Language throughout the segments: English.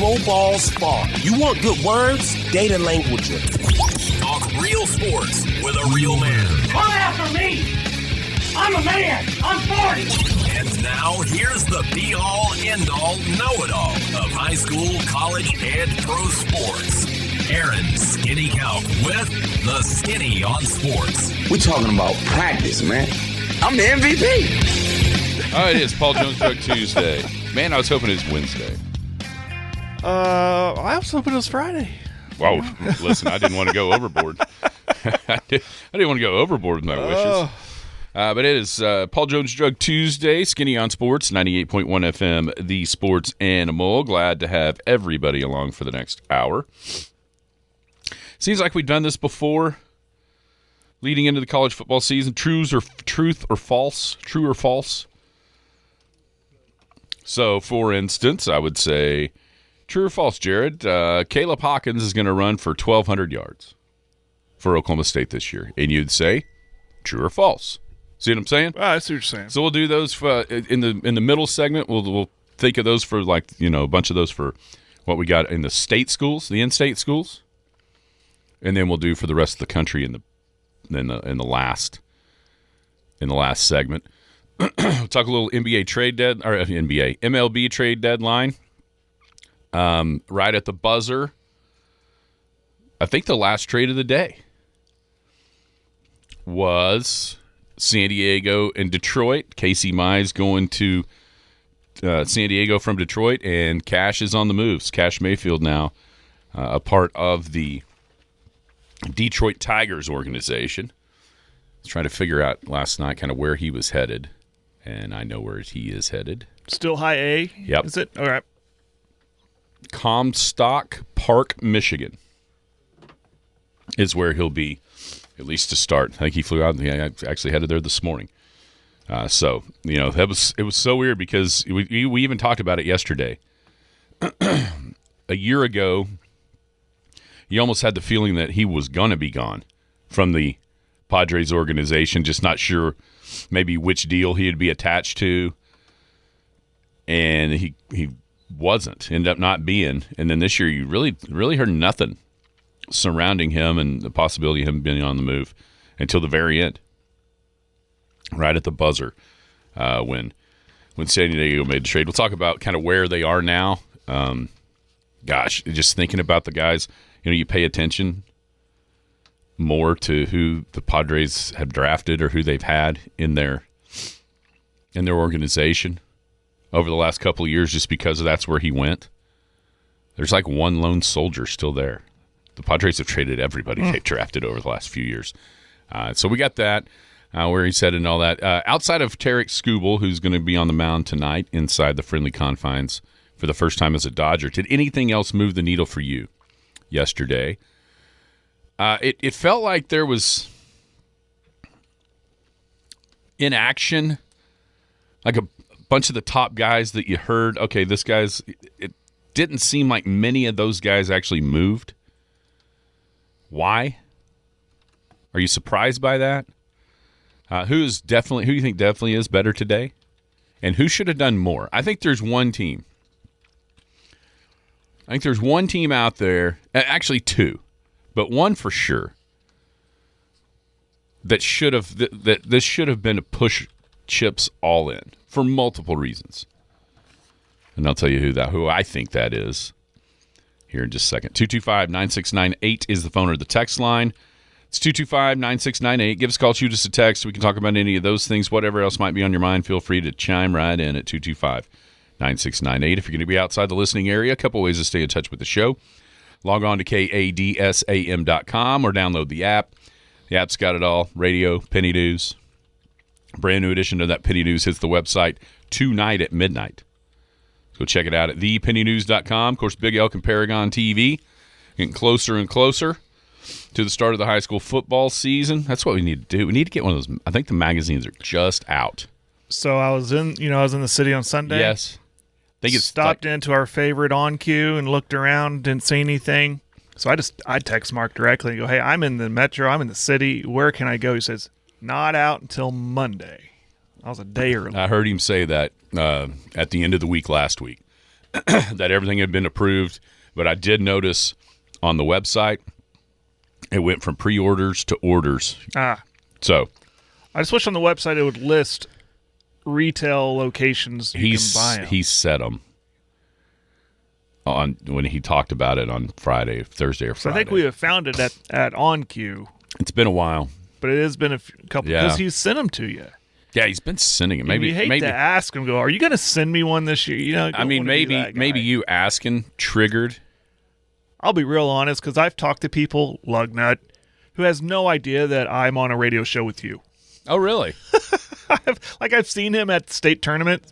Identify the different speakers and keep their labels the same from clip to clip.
Speaker 1: Go Balls Fall. You want good words? Data language.
Speaker 2: Talk real sports with a real man.
Speaker 3: Come after me! I'm a man! I'm 40!
Speaker 2: And now, here's the be-all, end-all, know-it-all of high school, college, and pro sports. Aaron Skinny Count with the Skinny on Sports.
Speaker 4: We're talking about practice, man. I'm the MVP.
Speaker 5: Oh, it is Paul Jones Drug Tuesday. Man, I was hoping it was Wednesday.
Speaker 6: I was hoping it was Friday.
Speaker 5: Whoa, listen, I didn't want to go overboard. I didn't want to go overboard with my wishes. But it is Paul Jones Drug Tuesday, Skinny on Sports, 98.1 FM, the sports animal. Glad to have everybody along for the next hour. Seems like we've done this before, leading into the college football season. Truth or false? True or false? So, for instance, I would say, true or false, Jared? Caleb Hawkins is going to run for 1,200 yards for Oklahoma State this year. And you'd say, true or false? See what I'm saying?
Speaker 6: I see what you're saying.
Speaker 5: So we'll do those for, in the middle segment. We'll think of those for a bunch of those for what we got in the state schools, the in-state schools. And then we'll do for the rest of the country in the last segment. We'll talk a little MLB trade deadline. Right at the buzzer. I think the last trade of the day was San Diego and Detroit. Casey Mize going to San Diego from Detroit, and Kash is on the moves. Kash Mayfield now a part of the Detroit Tigers organization. I was trying to figure out last night kind of where he was headed, and I know where he is headed.
Speaker 6: Still high A?
Speaker 5: Yep.
Speaker 6: Is it? All right.
Speaker 5: Comstock Park, Michigan is where he'll be, at least to start. I think he flew out and he actually headed there this morning. So, it was so weird because we even talked about it yesterday. A year ago, you almost had the feeling that he was going to be gone from the Padres organization, just not sure maybe which deal he'd be attached to. And he wasn't, ended up not being. And then this year you really heard nothing surrounding him and the possibility of him being on the move until the very end, right at the buzzer, when San Diego made the trade. We'll talk about kind of where they are now. Just thinking about the guys, you pay attention more to who the Padres have drafted or who they've had in their organization over the last couple of years, just because that's where he went. There's like one lone soldier still there. The Padres have traded everybody they've drafted over the last few years. So we got that, where he's headed and all that. Outside of Tarek Skubal, who's going to be on the mound tonight inside the friendly confines for the first time as a Dodger, did anything else move the needle for you yesterday? It felt like there was inaction, like a bunch of the top guys that you heard, okay, this guy's – it didn't seem like many of those guys actually moved. Why? Are you surprised by that? Who do you think definitely is better today? And who should have done more? I think there's one team. Out there, actually two, but one for sure, that this should have been a push chips all in for multiple reasons. And I'll tell you who I think that is here in just a second. 225-9698 is the phone or the text line. It's 225-9698. Give us a call, shoot us a text. We can talk about any of those things. Whatever else might be on your mind, feel free to chime right in at 225-9698. If you're going to be outside the listening area, a couple ways to stay in touch with the show. Log on to kadsam.com or download the app. The app's got it all. Radio, Penny News. Brand new edition of that Penny News hits the website tonight at midnight. So check it out at thepennynews.com. Of course, Big Elk and Paragon TV getting closer and closer to the start of the high school football season. That's what we need to do. We need to get one of those. I think the magazines are just out.
Speaker 6: So I was in the city on Sunday.
Speaker 5: Yes. I think it's
Speaker 6: stopped into our favorite on queue and looked around, didn't see anything. So I text Mark directly and go, hey, I'm in the metro, I'm in the city. Where can I go? He says, not out until Monday. I was a day early.
Speaker 5: I heard him say that at the end of the week last week. that everything had been approved, but I did notice on the website it went from pre-orders to orders. So
Speaker 6: I just wish on the website it would list retail locations you can buy them.
Speaker 5: He set them on when he talked about it on Thursday or Friday.
Speaker 6: So I think we have found it at OnQ.
Speaker 5: It's been a while,
Speaker 6: but it has been a couple because he's sent them to you.
Speaker 5: Yeah, he's been sending them. Maybe
Speaker 6: you hate to ask him. Are you going to send me one this year? You know,
Speaker 5: I mean, maybe you asking triggered.
Speaker 6: I'll be real honest because I've talked to people, Lugnut, who has no idea that I'm on a radio show with you.
Speaker 5: Oh, really?
Speaker 6: I've seen him at the state tournament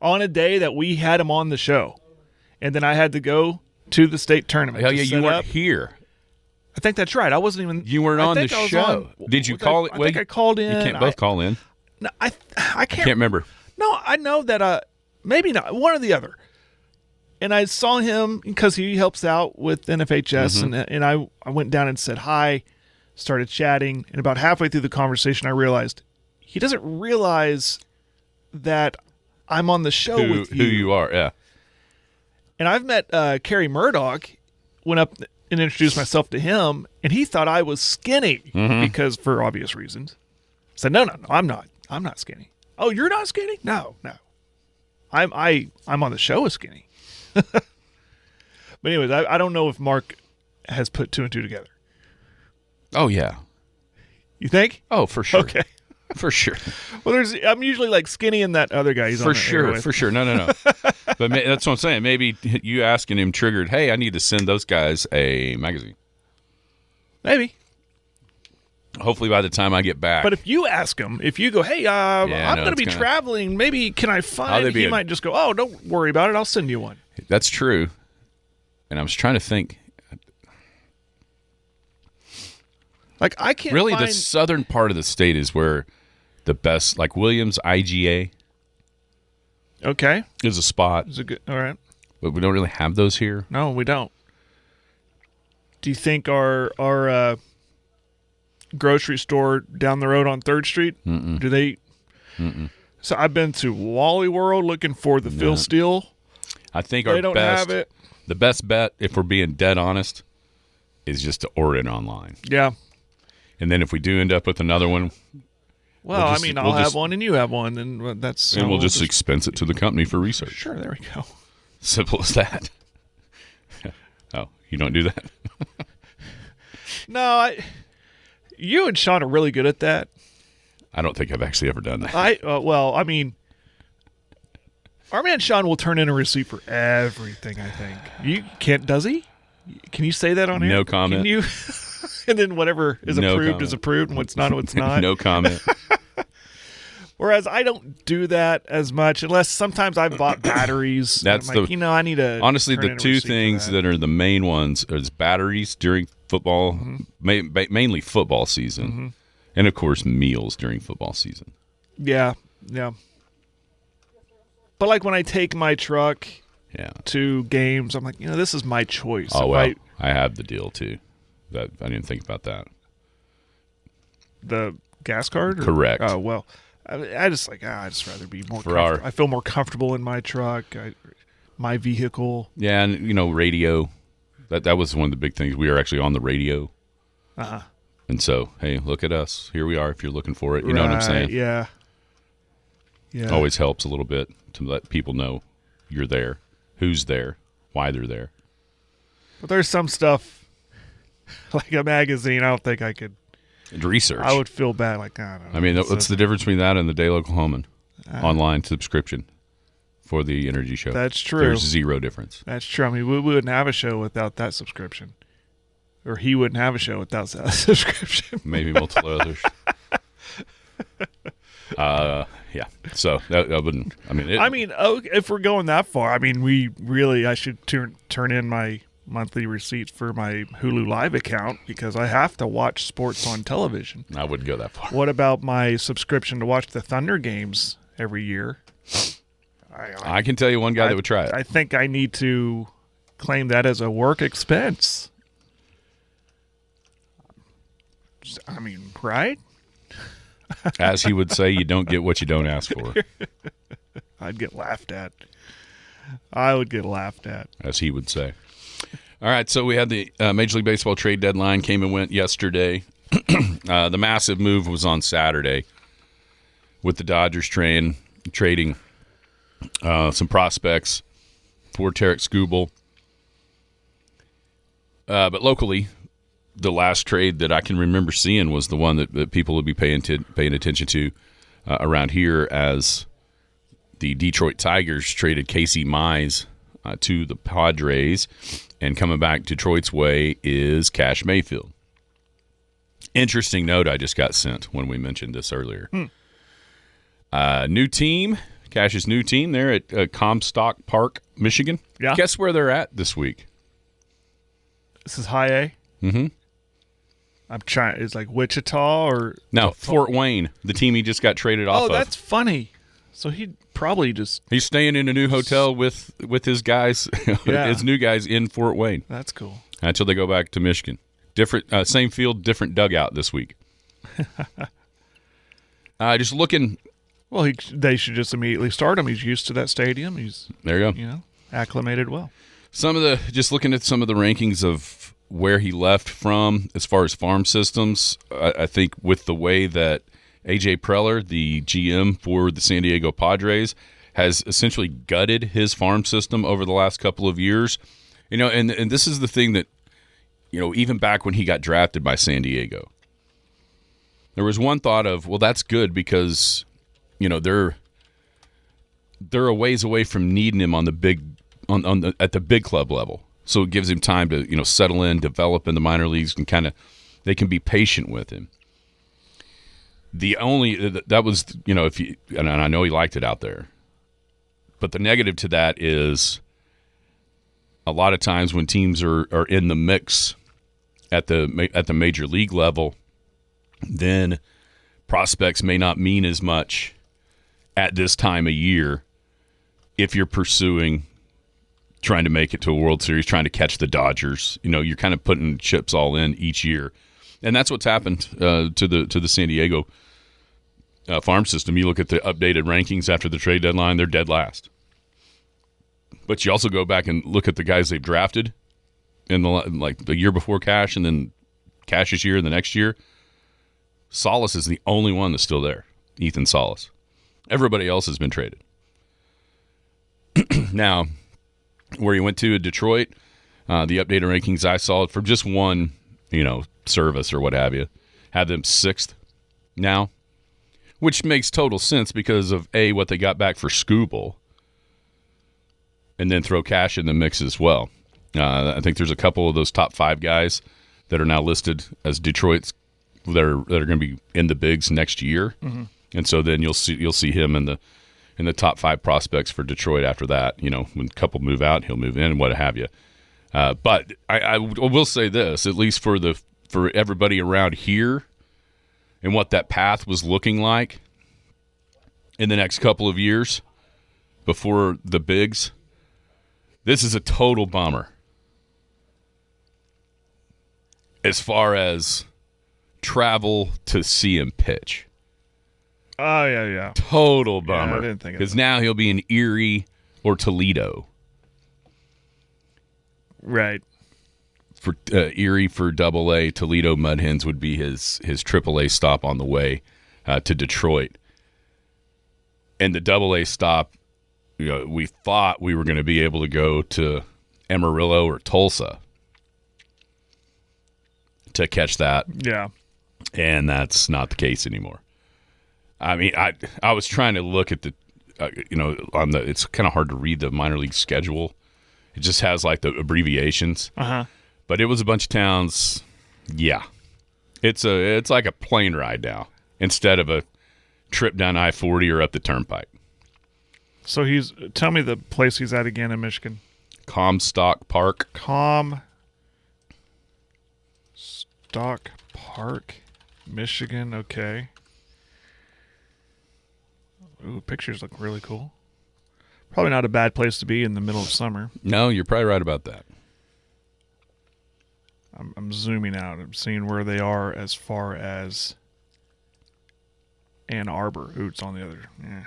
Speaker 6: on a day that we had him on the show, and then I had to go to the state tournament.
Speaker 5: Hell yeah, you weren't here.
Speaker 6: I think that's right. I wasn't even.
Speaker 5: You weren't on the show. Did you call it?
Speaker 6: I think I called in.
Speaker 5: You can't both call in.
Speaker 6: No, I can't
Speaker 5: remember.
Speaker 6: No, I know that. Maybe not. One or the other. And I saw him because he helps out with NFHS, and I went down and said hi, started chatting, and about halfway through the conversation, I realized he doesn't realize that I'm on the show with you.
Speaker 5: Who you are, yeah.
Speaker 6: And I've met Kerry Murdoch, went up and introduced myself to him, and he thought I was skinny because for obvious reasons. I said, no, I'm not. I'm not skinny. Oh, you're not skinny? No. I'm on the show as skinny. But anyways, I don't know if Mark has put two and two together.
Speaker 5: Oh, yeah.
Speaker 6: You think?
Speaker 5: Oh, for sure.
Speaker 6: Okay.
Speaker 5: For sure.
Speaker 6: Well, I'm usually like skinny and that other guy. He's
Speaker 5: for sure. For sure. No. But that's what I'm saying. Maybe you asking him triggered, hey, I need to send those guys a magazine.
Speaker 6: Maybe.
Speaker 5: Hopefully by the time I get back.
Speaker 6: But if you ask him, if you go, hey, I'm going to be traveling, maybe can I find it? He might just go, oh, don't worry about it. I'll send you one.
Speaker 5: That's true. And I was trying to think.
Speaker 6: Like, I can't
Speaker 5: really, the southern part of the state is where the best, like Williams, IGA.
Speaker 6: Okay.
Speaker 5: Is a spot.
Speaker 6: Is a good, all right.
Speaker 5: But we don't really have those here.
Speaker 6: No, we don't. Do you think our grocery store down the road on 3rd Street, do they? So I've been to Wally World looking for the Phil Steele.
Speaker 5: I think
Speaker 6: they don't have it.
Speaker 5: The best bet, if we're being dead honest, is just to order it online.
Speaker 6: Yeah.
Speaker 5: And then if we do end up with another one,
Speaker 6: well, I'll have one and you have one, and that's.
Speaker 5: And we'll just expense it to the company for research.
Speaker 6: Sure, there we go.
Speaker 5: Simple as that. Oh, you don't do that?
Speaker 6: No, you and Sean are really good at that.
Speaker 5: I don't think I've actually ever done that.
Speaker 6: Our man Sean will turn in a receipt for everything, I think. You can't, does he? Can you say that on air?
Speaker 5: No comment.
Speaker 6: Can you? And then whatever is approved is approved, and what's not, what's not.
Speaker 5: No comment.
Speaker 6: Whereas I don't do that as much, unless sometimes I've bought batteries.
Speaker 5: That's
Speaker 6: I need to.
Speaker 5: Honestly, the two things that are the main ones is batteries during football, mainly football season, and of course meals during football season.
Speaker 6: Yeah. But like when I take my truck to games, I'm like, this is my choice.
Speaker 5: Oh, well, I have the deal too. That I didn't think about that.
Speaker 6: The gas card?
Speaker 5: Correct.
Speaker 6: Oh, well, I just rather be more comfortable. I feel more comfortable in my truck, my vehicle.
Speaker 5: Yeah, and, radio. That was one of the big things. We are actually on the radio.
Speaker 6: Uh-huh.
Speaker 5: And so, hey, look at us. Here we are if you're looking for it. You know what I'm saying?
Speaker 6: Yeah.
Speaker 5: Always helps a little bit to let people know you're there, who's there, why they're there.
Speaker 6: But there's some stuff, like a magazine, I don't think I could.
Speaker 5: Research.
Speaker 6: I would feel bad. Like, I don't know.
Speaker 5: I mean, what's the difference between that and the Daily Oklahoman online subscription for the Energy Show?
Speaker 6: That's true.
Speaker 5: There's zero difference.
Speaker 6: That's true. I mean, we wouldn't have a show without that subscription. Or he wouldn't have a show without that subscription.
Speaker 5: Maybe multiple others. Yeah. So that wouldn't.
Speaker 6: If we're going that far, I should turn in my monthly receipts for my Hulu Live account because I have to watch sports on television.
Speaker 5: I wouldn't go that far.
Speaker 6: What about my subscription to watch the Thunder games every year?
Speaker 5: I can tell you one guy that would try it.
Speaker 6: I think I need to claim that as a work expense. Right?
Speaker 5: As he would say, you don't get what you don't ask for.
Speaker 6: I'd get laughed at. I would get laughed at.
Speaker 5: as he would say. All right, so we had the Major League Baseball trade deadline came and went yesterday. The massive move was on Saturday with the Dodgers trading some prospects for Tarek Skubal. But locally, the last trade that I can remember seeing was the one that people would be paying attention to around here, as the Detroit Tigers traded Casey Mize to the Padres, and coming back Detroit's way is Kash Mayfield. Interesting note I just got sent when we mentioned this earlier. New team, Cash's new team there at Comstock Park, Michigan.
Speaker 6: Yeah.
Speaker 5: Guess where they're at this week?
Speaker 6: This is high A?
Speaker 5: Mm-hmm.
Speaker 6: I'm trying. It's like Wichita or...
Speaker 5: No, Fort Wayne, the team he just got traded off of.
Speaker 6: Oh, that's funny. So he'd probably just...
Speaker 5: He's staying in a new hotel with his guys, his new guys in Fort Wayne.
Speaker 6: That's cool.
Speaker 5: Until they go back to Michigan. Different, same field, different dugout this week. Just looking.
Speaker 6: Well, they should just immediately start him. He's used to that stadium.
Speaker 5: There you go.
Speaker 6: Acclimated well.
Speaker 5: Just looking at some of the rankings of where he left from as far as farm systems, I think with the way that A.J. Preller, the GM for the San Diego Padres, has essentially gutted his farm system over the last couple of years. And this is the thing that, even back when he got drafted by San Diego, there was one thought of, well, that's good because, they're a ways away from needing him on the big at the big club level. So it gives him time to, settle in, develop in the minor leagues, and they can be patient with him. That was, and I know he liked it out there, but the negative to that is a lot of times when teams are in the mix at the major league level, then prospects may not mean as much at this time of year if you're trying to make it to a World Series, trying to catch the Dodgers. You're kind of putting chips all in each year. And that's what's happened to the San Diego farm system. You look at the updated rankings after the trade deadline, they're dead last. But you also go back and look at the guys they've drafted in the year before Cash, and then Cash's year and the next year. Salas is the only one that's still there, Ethan Salas. Everybody else has been traded. Now, where he went to Detroit, the updated rankings I saw from just one, service or what have you, had them 6th now, which makes total sense because of what they got back for Skubal, and then throw Cash in the mix as well. I think there's a couple of those top 5 guys that are now listed as Detroit's that are going to be in the bigs next year, and so then you'll see him in the top 5 prospects for Detroit after that. When a couple move out, he'll move in and what have you. But I will say this, at least for everybody around here, and what that path was looking like in the next couple of years before the bigs, this is a total bummer as far as travel to see him pitch.
Speaker 6: Oh, yeah.
Speaker 5: Total bummer.
Speaker 6: Yeah, I didn't think of
Speaker 5: because
Speaker 6: that.
Speaker 5: now he'll be in Erie or Toledo.
Speaker 6: Right.
Speaker 5: For Erie for AA, Toledo Mud Hens would be his AAA stop on the way to Detroit. And the AA stop, we thought we were going to be able to go to Amarillo or Tulsa to catch that.
Speaker 6: Yeah.
Speaker 5: And that's not the case anymore. I mean, I was trying to look at the, it's kind of hard to read the minor league schedule. It just has like the abbreviations. But it was a bunch of towns. Yeah, it's like a plane ride now instead of a trip down I-40 or up the turnpike.
Speaker 6: So tell me the place he's at again in Michigan.
Speaker 5: Comstock Park.
Speaker 6: Comstock Park, Michigan. Okay. Ooh, pictures look really cool. Probably not a bad place to be in the middle of summer.
Speaker 5: No, you're probably right about that.
Speaker 6: I'm zooming out. I'm seeing where they are as far as Ann Arbor. Ooh, it's on the other. Yeah.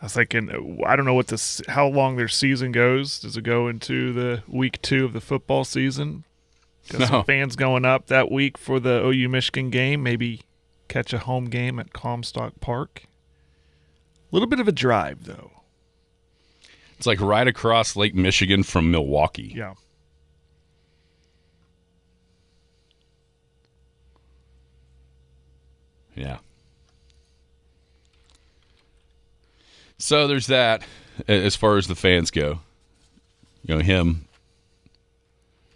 Speaker 6: I was thinking, I don't know how long their season goes. Does it go into the week 2 of the football season? Got some fans going up that week for the OU Michigan game. Maybe catch a home game at Comstock Park. A little bit of a drive, though.
Speaker 5: It's like right across Lake Michigan from Milwaukee.
Speaker 6: Yeah.
Speaker 5: Yeah. So there's that as far as the fans go.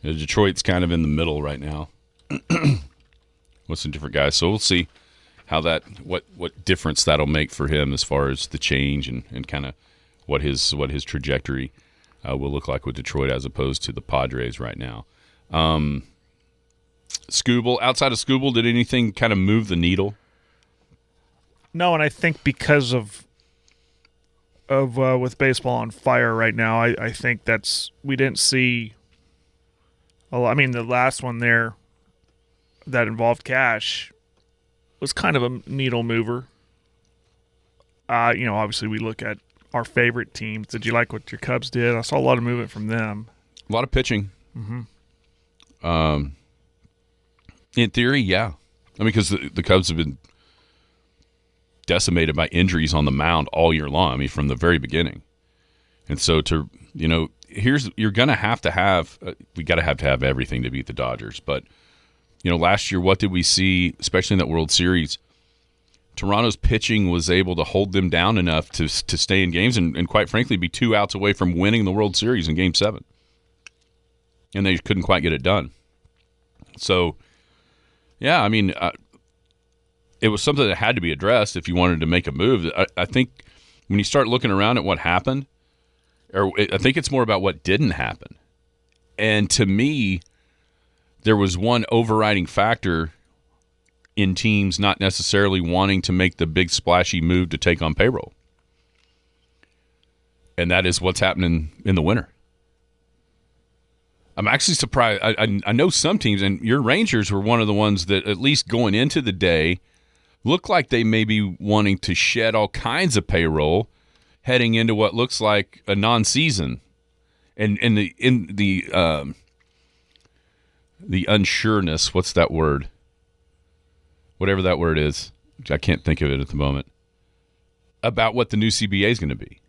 Speaker 5: Detroit's kind of in the middle right now with some different guys. So we'll see how what difference that'll make for him as far as the change and kind of what his trajectory will look like with Detroit as opposed to the Padres right now. Scooble, outside of Scooble, did anything kind of move the needle?
Speaker 6: No, and I think because of with baseball on fire right now, I think we didn't see. I mean, the last one there that involved Kash was kind of a needle mover. Obviously we look at our favorite teams. Did you like what your Cubs did? I saw a lot of movement from them.
Speaker 5: A lot of pitching. Mm-hmm. In theory, yeah. I mean, because the Cubs have been decimated by injuries on the mound all year long. I mean, from the very beginning. And so you're going to have we got to have everything to beat the Dodgers. But, last year, what did we see, especially in that World Series? Toronto's pitching was able to hold them down enough to stay in games and quite frankly, be 2 outs away from winning the World Series in Game 7. And they couldn't quite get it done. So, yeah, I mean, it was something that had to be addressed if you wanted to make a move. I think when you start looking around at what happened, I think it's more about what didn't happen. And to me, there was one overriding factor in teams not necessarily wanting to make the big splashy move to take on payroll. And that is what's happening in the winter. I'm actually surprised. I know some teams, and your Rangers were one of the ones that at least going into the day looked like they may be wanting to shed all kinds of payroll heading into what looks like a non-season, and the unsureness. What's that word? Whatever that word is, I can't think of it at the moment. About what the new CBA is going to be,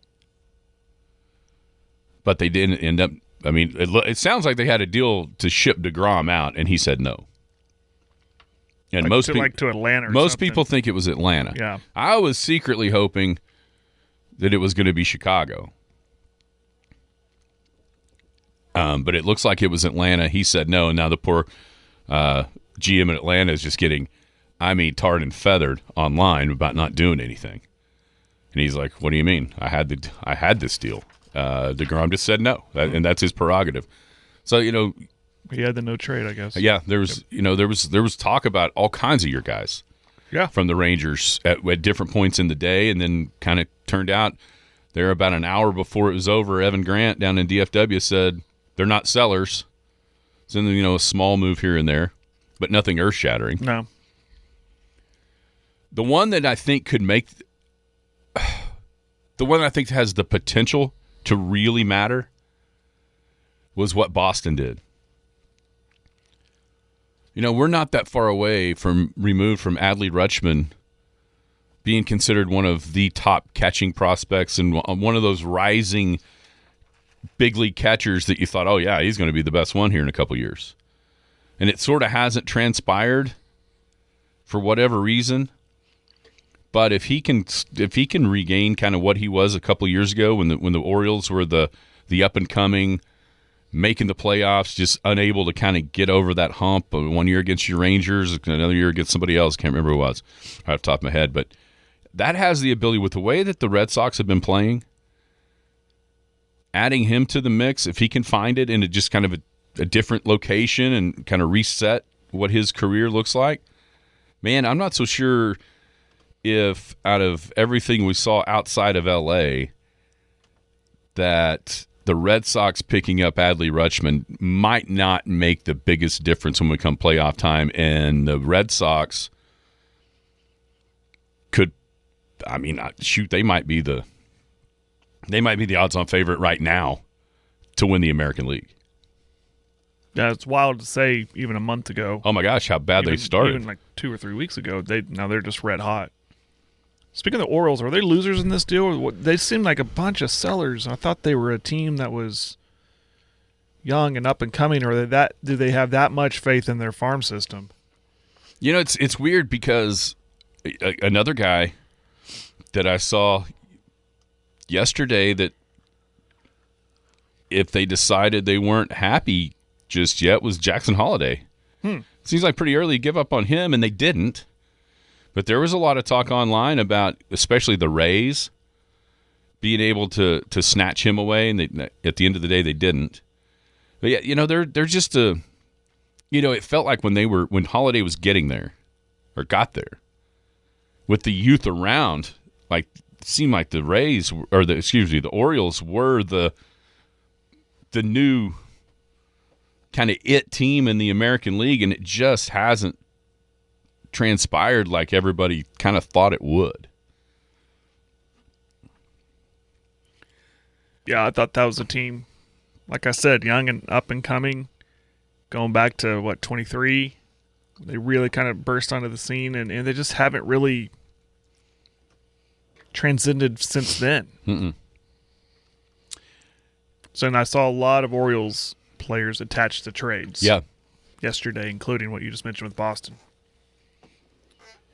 Speaker 5: but they didn't end up. I mean, it sounds like they had a deal to ship DeGrom out, and he said no. And to Atlanta. Most people think it was Atlanta.
Speaker 6: Yeah,
Speaker 5: I was secretly hoping that it was going to be Chicago. But it looks like it was Atlanta. He said no, and now the poor GM in Atlanta is just getting, tarred and feathered online about not doing anything. And he's like, "What do you mean? I had this deal." DeGrom just said no, and that's his prerogative. So
Speaker 6: he had the no trade, I guess.
Speaker 5: Yeah, there was talk about all kinds of your guys.
Speaker 6: Yeah,
Speaker 5: from the Rangers at different points in the day, and then kind of turned out there about an hour before it was over. Evan Grant down in DFW said they're not sellers. It's in a small move here and there, but nothing earth shattering.
Speaker 6: No.
Speaker 5: The one that I think could make, the one I think has the potential to really matter was what Boston did. We're not that far removed from Adley Rutschman being considered one of the top catching prospects and one of those rising big league catchers that you thought, oh yeah, he's going to be the best one here in a couple years. And it sort of hasn't transpired for whatever reason. But if he can regain kind of what he was a couple years ago when the Orioles were the up and coming, making the playoffs, just unable to kind of get over that hump. 1 year against your Rangers, another year against somebody else. Can't remember who it was right off the top of my head. But that has the ability, with the way that the Red Sox have been playing, adding him to the mix, if he can find it in just kind of a different location and kind of reset what his career looks like, man, I'm not so sure if out of everything we saw outside of L.A. that the Red Sox picking up Adley Rutschman might not make the biggest difference when we come playoff time, and the Red Sox could, they might be the They might be the odds-on favorite right now to win the American League.
Speaker 6: Yeah, it's wild to say even a month ago.
Speaker 5: Oh, my gosh, how bad they started.
Speaker 6: Even like 2 or 3 weeks ago, now they're just red hot. Speaking of the Orioles, are they losers in this deal? They seem like a bunch of sellers. I thought they were a team that was young and up and coming. Or do they have that much faith in their farm system?
Speaker 5: You know, it's weird because another guy that I saw yesterday that if they decided they weren't happy just yet was Jackson Holiday. Seems like pretty early to give up on him, and they didn't. But there was a lot of talk online about especially the Rays being able to snatch him away, and at the end of the day they didn't. But yeah, you know, they're just it felt like when Holiday was getting there or got there with the youth around, like it seemed like the Rays the Orioles were the new kind of it team in the American League, and it just hasn't transpired like everybody kind of thought it would.
Speaker 6: Yeah, I thought that was a team, like I said, young and up and coming, going back to 23. They really kind of burst onto the scene, and they just haven't really transcended since then.
Speaker 5: Mm-mm.
Speaker 6: So, and I saw a lot of Orioles players attached to trades.
Speaker 5: Yeah.
Speaker 6: Yesterday, including what you just mentioned with Boston.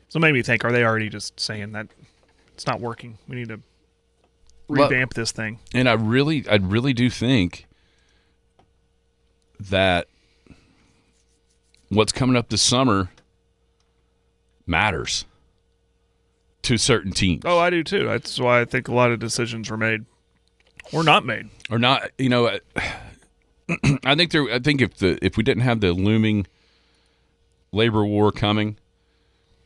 Speaker 6: So it made me think, are they already just saying that it's not working? We need to revamp this thing.
Speaker 5: And I really do think that what's coming up this summer matters to certain teams.
Speaker 6: Oh, I do too. That's why I think a lot of decisions were made or not made.
Speaker 5: Or not, you know, I think if we didn't have the looming labor war coming,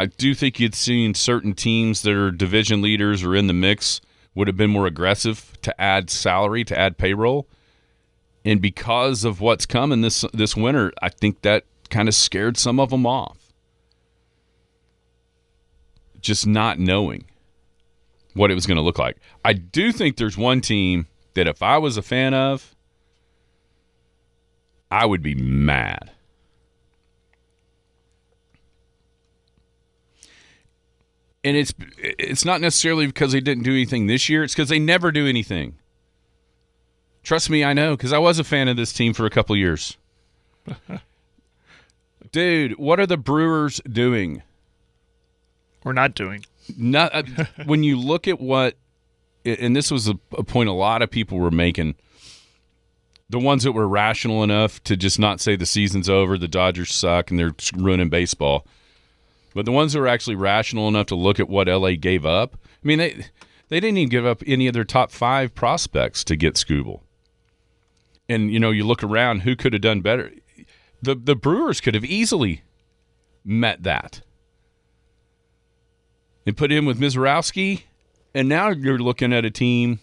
Speaker 5: I do think you'd seen certain teams that are division leaders or in the mix would have been more aggressive to add salary, to add payroll. And because of what's coming this winter, I think that kind of scared some of them off. Just not knowing what it was going to look like. I do think there's one team that if I was a fan of, I would be mad. And it's not necessarily because they didn't do anything this year. It's because they never do anything. Trust me, I know, because I was a fan of this team for a couple years. Dude, what are the Brewers doing?
Speaker 6: Or not doing?
Speaker 5: When you look at what, and this was a point a lot of people were making, the ones that were rational enough to just not say the season's over, the Dodgers suck, and they're ruining baseball. But the ones that were actually rational enough to look at what LA gave up, I mean, they didn't even give up any of their top 5 prospects to get Skubal. And, you know, you look around, who could have done better? The Brewers could have easily met that. And put in with Mizorowski, and now you're looking at a team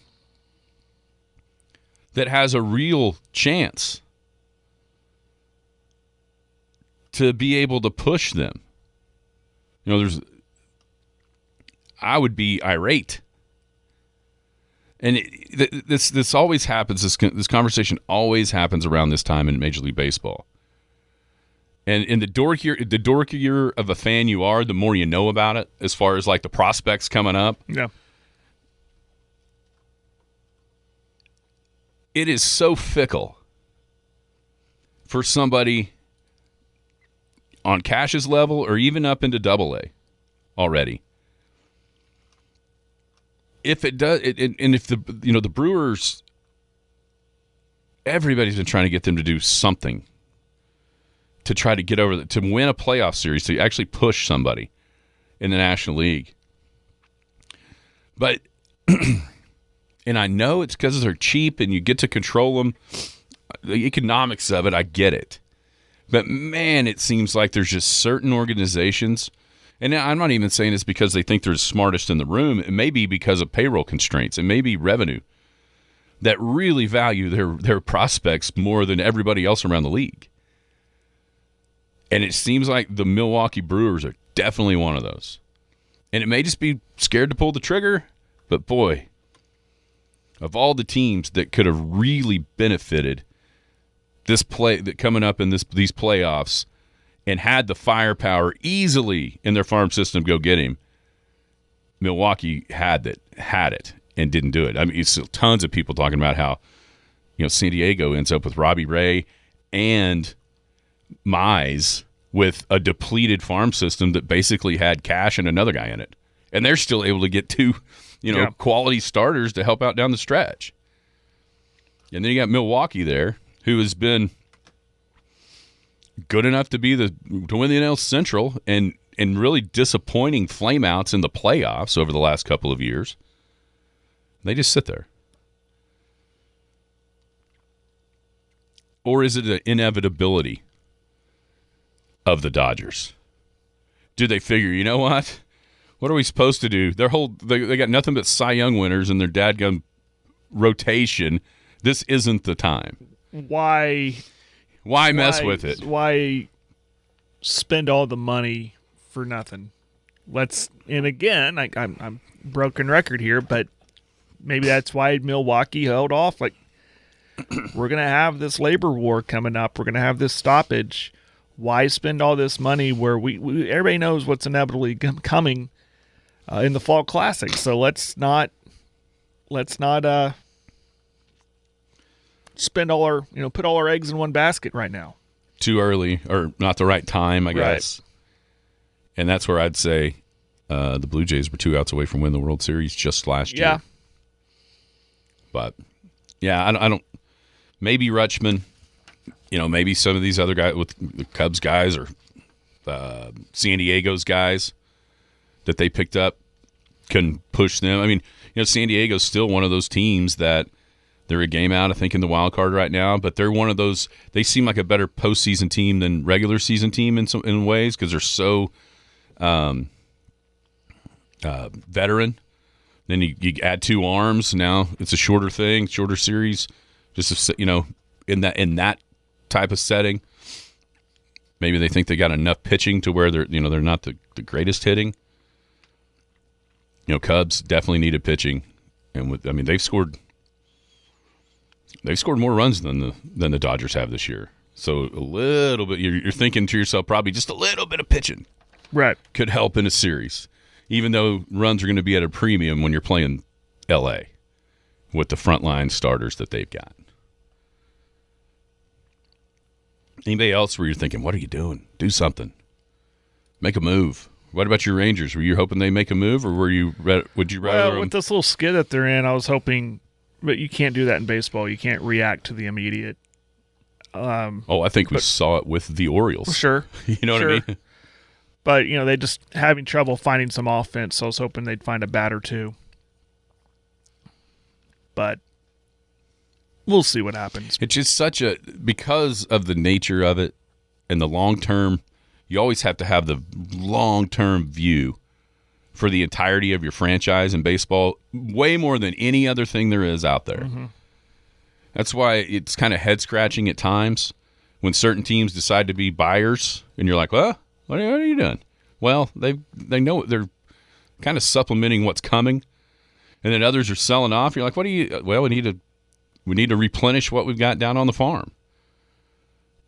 Speaker 5: that has a real chance to be able to push them. You know, I would be irate. And this always happens. This conversation always happens around this time in Major League Baseball. And the dorkier of a fan you are, the more you know about it, as far as like the prospects coming up.
Speaker 6: Yeah.
Speaker 5: It is so fickle for somebody on Cash's level or even up into Double-A already. If it does, and if the Brewers, everybody's been trying to get them to do something to try to get over to win a playoff series, to actually push somebody in the National League. But, and I know it's because they're cheap and you get to control them. The economics of it, I get it. But, man, it seems like there's just certain organizations, and I'm not even saying it's because they think they're the smartest in the room. It may be because of payroll constraints. It may be revenue that really value their prospects more than everybody else around the league. And it seems like the Milwaukee Brewers are definitely one of those. And it may just be scared to pull the trigger, but, boy, of all the teams that could have really benefited coming up in these playoffs and had the firepower easily in their farm system to go get him, Milwaukee had it and didn't do it. I mean, it's tons of people talking about how, San Diego ends up with Robbie Ray and Mize with a depleted farm system that basically had Cash and another guy in it. And they're still able to get two, quality starters to help out down the stretch. And then you got Milwaukee there, who has been good enough to win the NL Central and really disappointing flameouts in the playoffs over the last couple of years. They just sit there. Or is it an inevitability of the Dodgers? Do they figure, you know what? What are we supposed to do? They got nothing but Cy Young winners in their dadgum rotation. This isn't the time.
Speaker 6: Why mess with it? Why spend all the money for nothing? And again, I'm broken record here, but maybe that's why Milwaukee held off. Like, we're going to have this labor war coming up. We're going to have this stoppage. Why spend all this money where we everybody knows what's inevitably coming in the Fall Classic? So let's not spend all our put all our eggs in one basket right now.
Speaker 5: Too early or not the right time, I guess. Right. And that's where I'd say the Blue Jays were 2 outs away from winning the World Series just last year. But yeah, I don't. Maybe Rutschman. Maybe some of these other guys with the Cubs guys or San Diego's guys that they picked up can push them. I mean, San Diego's still one of those teams that they're a game out, I think, in the wild card right now, but they're one of those. They seem like a better postseason team than regular season team in ways because they're so veteran. Then you add 2 arms. Now it's a shorter series. Just in that type of setting, maybe they think they got enough pitching to where they're not the greatest hitting. Cubs definitely needed pitching, and they've scored more runs than the Dodgers have this year. So a little bit, you're thinking to yourself, probably just a little bit of pitching,
Speaker 6: right,
Speaker 5: could help in a series, even though runs are going to be at a premium when you're playing L.A. with the frontline starters that they've got. Anybody else where you're thinking, what are you doing? Do something. Make a move. What about your Rangers? Were you hoping they make a move, or would you rather?
Speaker 6: Well, with this little skid that they're in, I was hoping, but you can't do that in baseball. You can't react to the immediate.
Speaker 5: I think we saw it with the Orioles.
Speaker 6: Sure.
Speaker 5: You know what I mean?
Speaker 6: But, they just having trouble finding some offense, so I was hoping they'd find a bat or two. But we'll see what happens.
Speaker 5: It's just because of the nature of it and the long term, you always have to have the long term view for the entirety of your franchise in baseball, way more than any other thing there is out there. Mm-hmm. That's why it's kind of head scratching at times when certain teams decide to be buyers, and you're like, well, what are you doing? Well, they know they're kind of supplementing what's coming, and then others are selling off. You're like, well, we need to replenish what we've got down on the farm.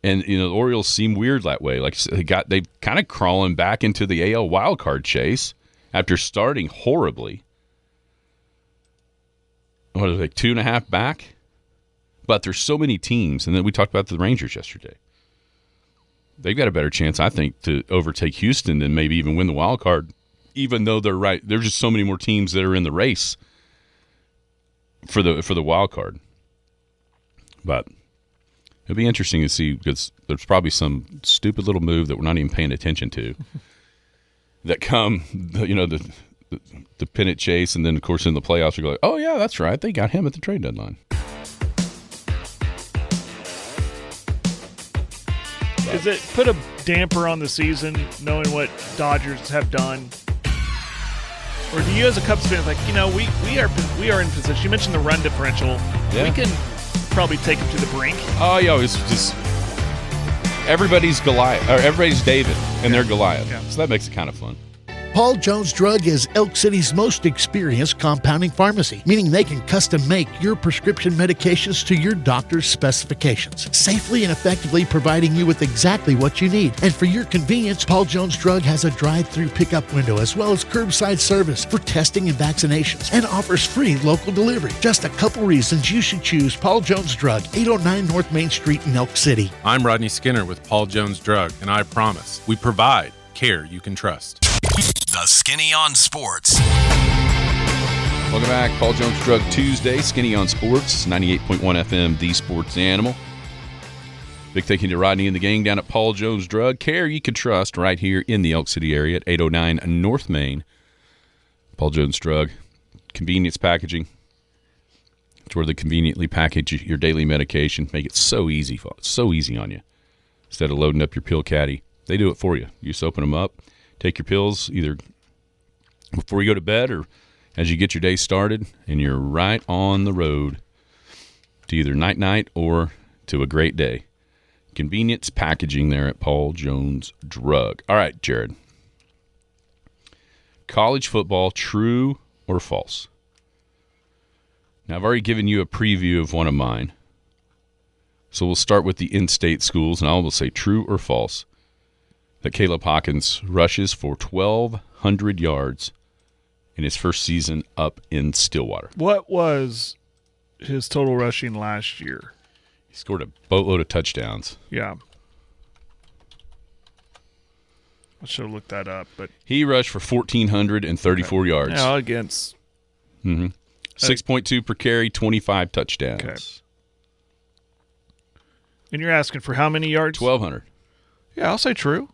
Speaker 5: And the Orioles seem weird that way. Like they kind of crawling back into the AL wildcard chase after starting horribly. What are they, 2.5 back? But there's so many teams, and then we talked about the Rangers yesterday. They've got a better chance, I think, to overtake Houston and maybe even win the wild card, even though they're right. There's just so many more teams that are in the race for the wild card. But it'll be interesting to see because there's probably some stupid little move that we're not even paying attention to that come, the pennant chase, and then, of course, in the playoffs, we go like, oh, yeah, that's right. They got him at the trade deadline.
Speaker 6: Does it put a damper on the season knowing what Dodgers have done? Or do you as a Cubs fan think, we are in position. You mentioned the run differential. Yeah. We can probably take them to the brink.
Speaker 5: Oh, yeah, it's just everybody's Goliath, or everybody's David, and they're Goliath. Yeah. So that makes it kind of fun.
Speaker 7: Paul Jones Drug is Elk City's most experienced compounding pharmacy, meaning they can custom make your prescription medications to your doctor's specifications, safely and effectively providing you with exactly what you need. And for your convenience, Paul Jones Drug has a drive-through pickup window as well as curbside service for testing and vaccinations, and offers free local delivery. Just a couple reasons you should choose Paul Jones Drug, 809 North Main Street in Elk City.
Speaker 8: I'm Rodney Skinner with Paul Jones Drug, and I promise we provide care you can trust.
Speaker 2: The Skinny on Sports.
Speaker 5: Welcome back. Paul Jones Drug Tuesday. Skinny on Sports. 98.1 FM, The Sports Animal. Big thank you to Rodney and the gang down at Paul Jones Drug. Care you can trust right here in the Elk City area at 809 North Main. Paul Jones Drug. Convenience packaging. It's where they conveniently package your daily medication. Make it so easy on you. Instead of loading up your pill caddy, they do it for you. You just open them up. Take your pills either before you go to bed or as you get your day started, and you're right on the road to either night or to a great day. Convenience packaging there at Paul Jones Drug. All right, Jared. College football, true or false? Now, I've already given you a preview of one of mine. So we'll start with the in-state schools, and I will say true or false that Caleb Hawkins rushes for 1,200 yards in his first season up in Stillwater.
Speaker 6: What was his total rushing last year?
Speaker 5: He scored a boatload of touchdowns.
Speaker 6: Yeah. I should have looked that up. But
Speaker 5: he rushed for 1,434 yards.
Speaker 6: Yeah, against.
Speaker 5: 6.2 per carry, 25 touchdowns.
Speaker 6: Okay. And you're asking for how many yards?
Speaker 5: 1,200.
Speaker 6: Yeah, I'll say true.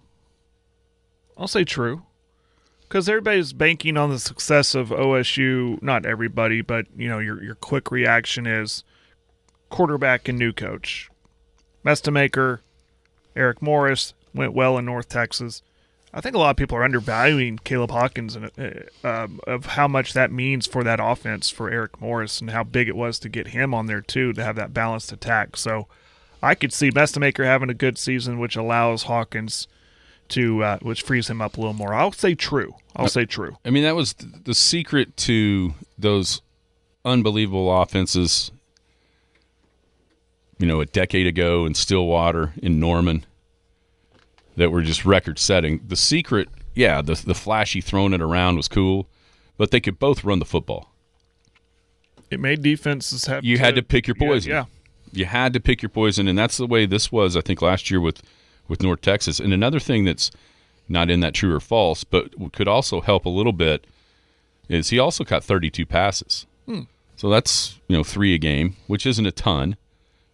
Speaker 6: Because everybody's banking on the success of OSU. Not everybody, but your quick reaction is quarterback and new coach. Mestamaker, Eric Morris went well in North Texas. I think a lot of people are undervaluing Caleb Hawkins and of how much that means for that offense for Eric Morris and how big it was to get him on there too, to have that balanced attack. So I could see Mestamaker having a good season, which allows Hawkins to which frees him up a little more. I'll say true. I mean, that was the secret to those unbelievable offenses, a decade ago in Stillwater, in Norman, that were just record-setting. The secret, the flashy throwing it around was cool, but they could both run the football. It made defenses have
Speaker 5: You had to pick your poison.
Speaker 6: Yeah.
Speaker 5: You had to pick your poison, and that's the way this was, I think, last year with North Texas. And another thing that's not in that true or false, but could also help a little bit, is he also caught 32 passes. So that's 3 a game, which isn't a ton,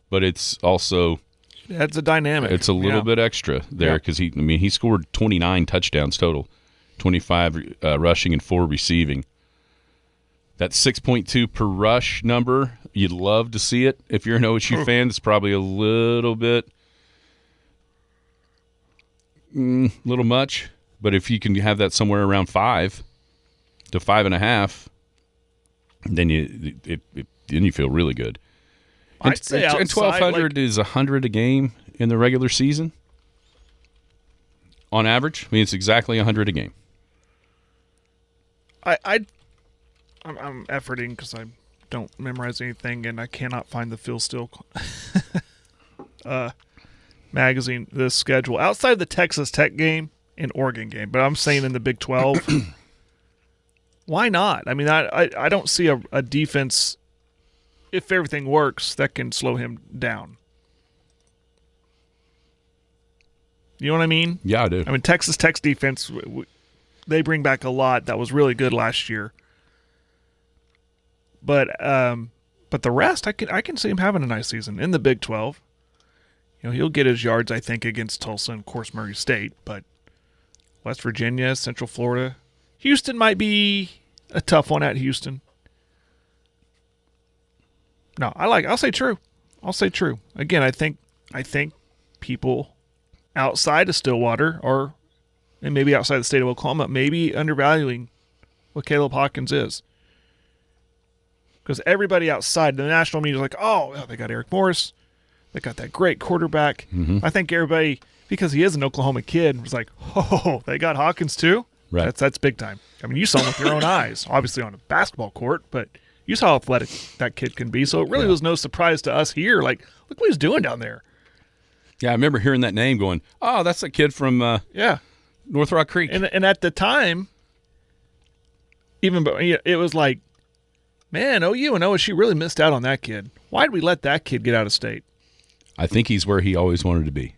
Speaker 5: but it's also
Speaker 6: it adds a dynamic.
Speaker 5: It's a little bit extra there because he scored 29 touchdowns total, 25 rushing and 4 receiving. That 6.2 per rush number, you'd love to see it. If you're an OSU fan, it's probably a little bit little much, but if you can have that somewhere around 5 to 5.5, then you feel really good.
Speaker 6: I'd say outside,
Speaker 5: and 1,200 is 100 a game in the regular season on average. I mean, it's exactly 100 a game.
Speaker 6: I'm efforting because I don't memorize anything, and I cannot find the Phil Steele magazine, the schedule outside the Texas Tech game and Oregon game, but I'm saying in the Big 12. Why not? I mean, I don't see a defense, if everything works, that can slow him down. You know what I mean?
Speaker 5: Yeah, I do.
Speaker 6: I mean, Texas Tech's defense, they bring back a lot that was really good last year. But the rest, I can see him having a nice season in the Big 12. He'll get his yards, I think, against Tulsa and, of course, Murray State. But West Virginia, Central Florida, Houston might be a tough one at Houston. No, I'll say true. Again, I think people outside of Stillwater and maybe outside the state of Oklahoma, maybe undervaluing what Caleb Hawkins is. Because everybody outside the national media is like, oh, they got Eric Morris. They got that great quarterback. I think everybody, because he is an Oklahoma kid, was like, oh, they got Hawkins too?
Speaker 5: Right.
Speaker 6: That's big time. I mean, you saw him with your own eyes, obviously on a basketball court, but you saw how athletic that kid can be. So it really was no surprise to us here. Like, look what he's doing down there.
Speaker 5: Yeah, I remember hearing that name going, oh, that's a kid from North Rock Creek.
Speaker 6: And at the time, it was like, man, OU and OSU really missed out on that kid. Why did we let that kid get out of state?
Speaker 5: I think he's where he always wanted to be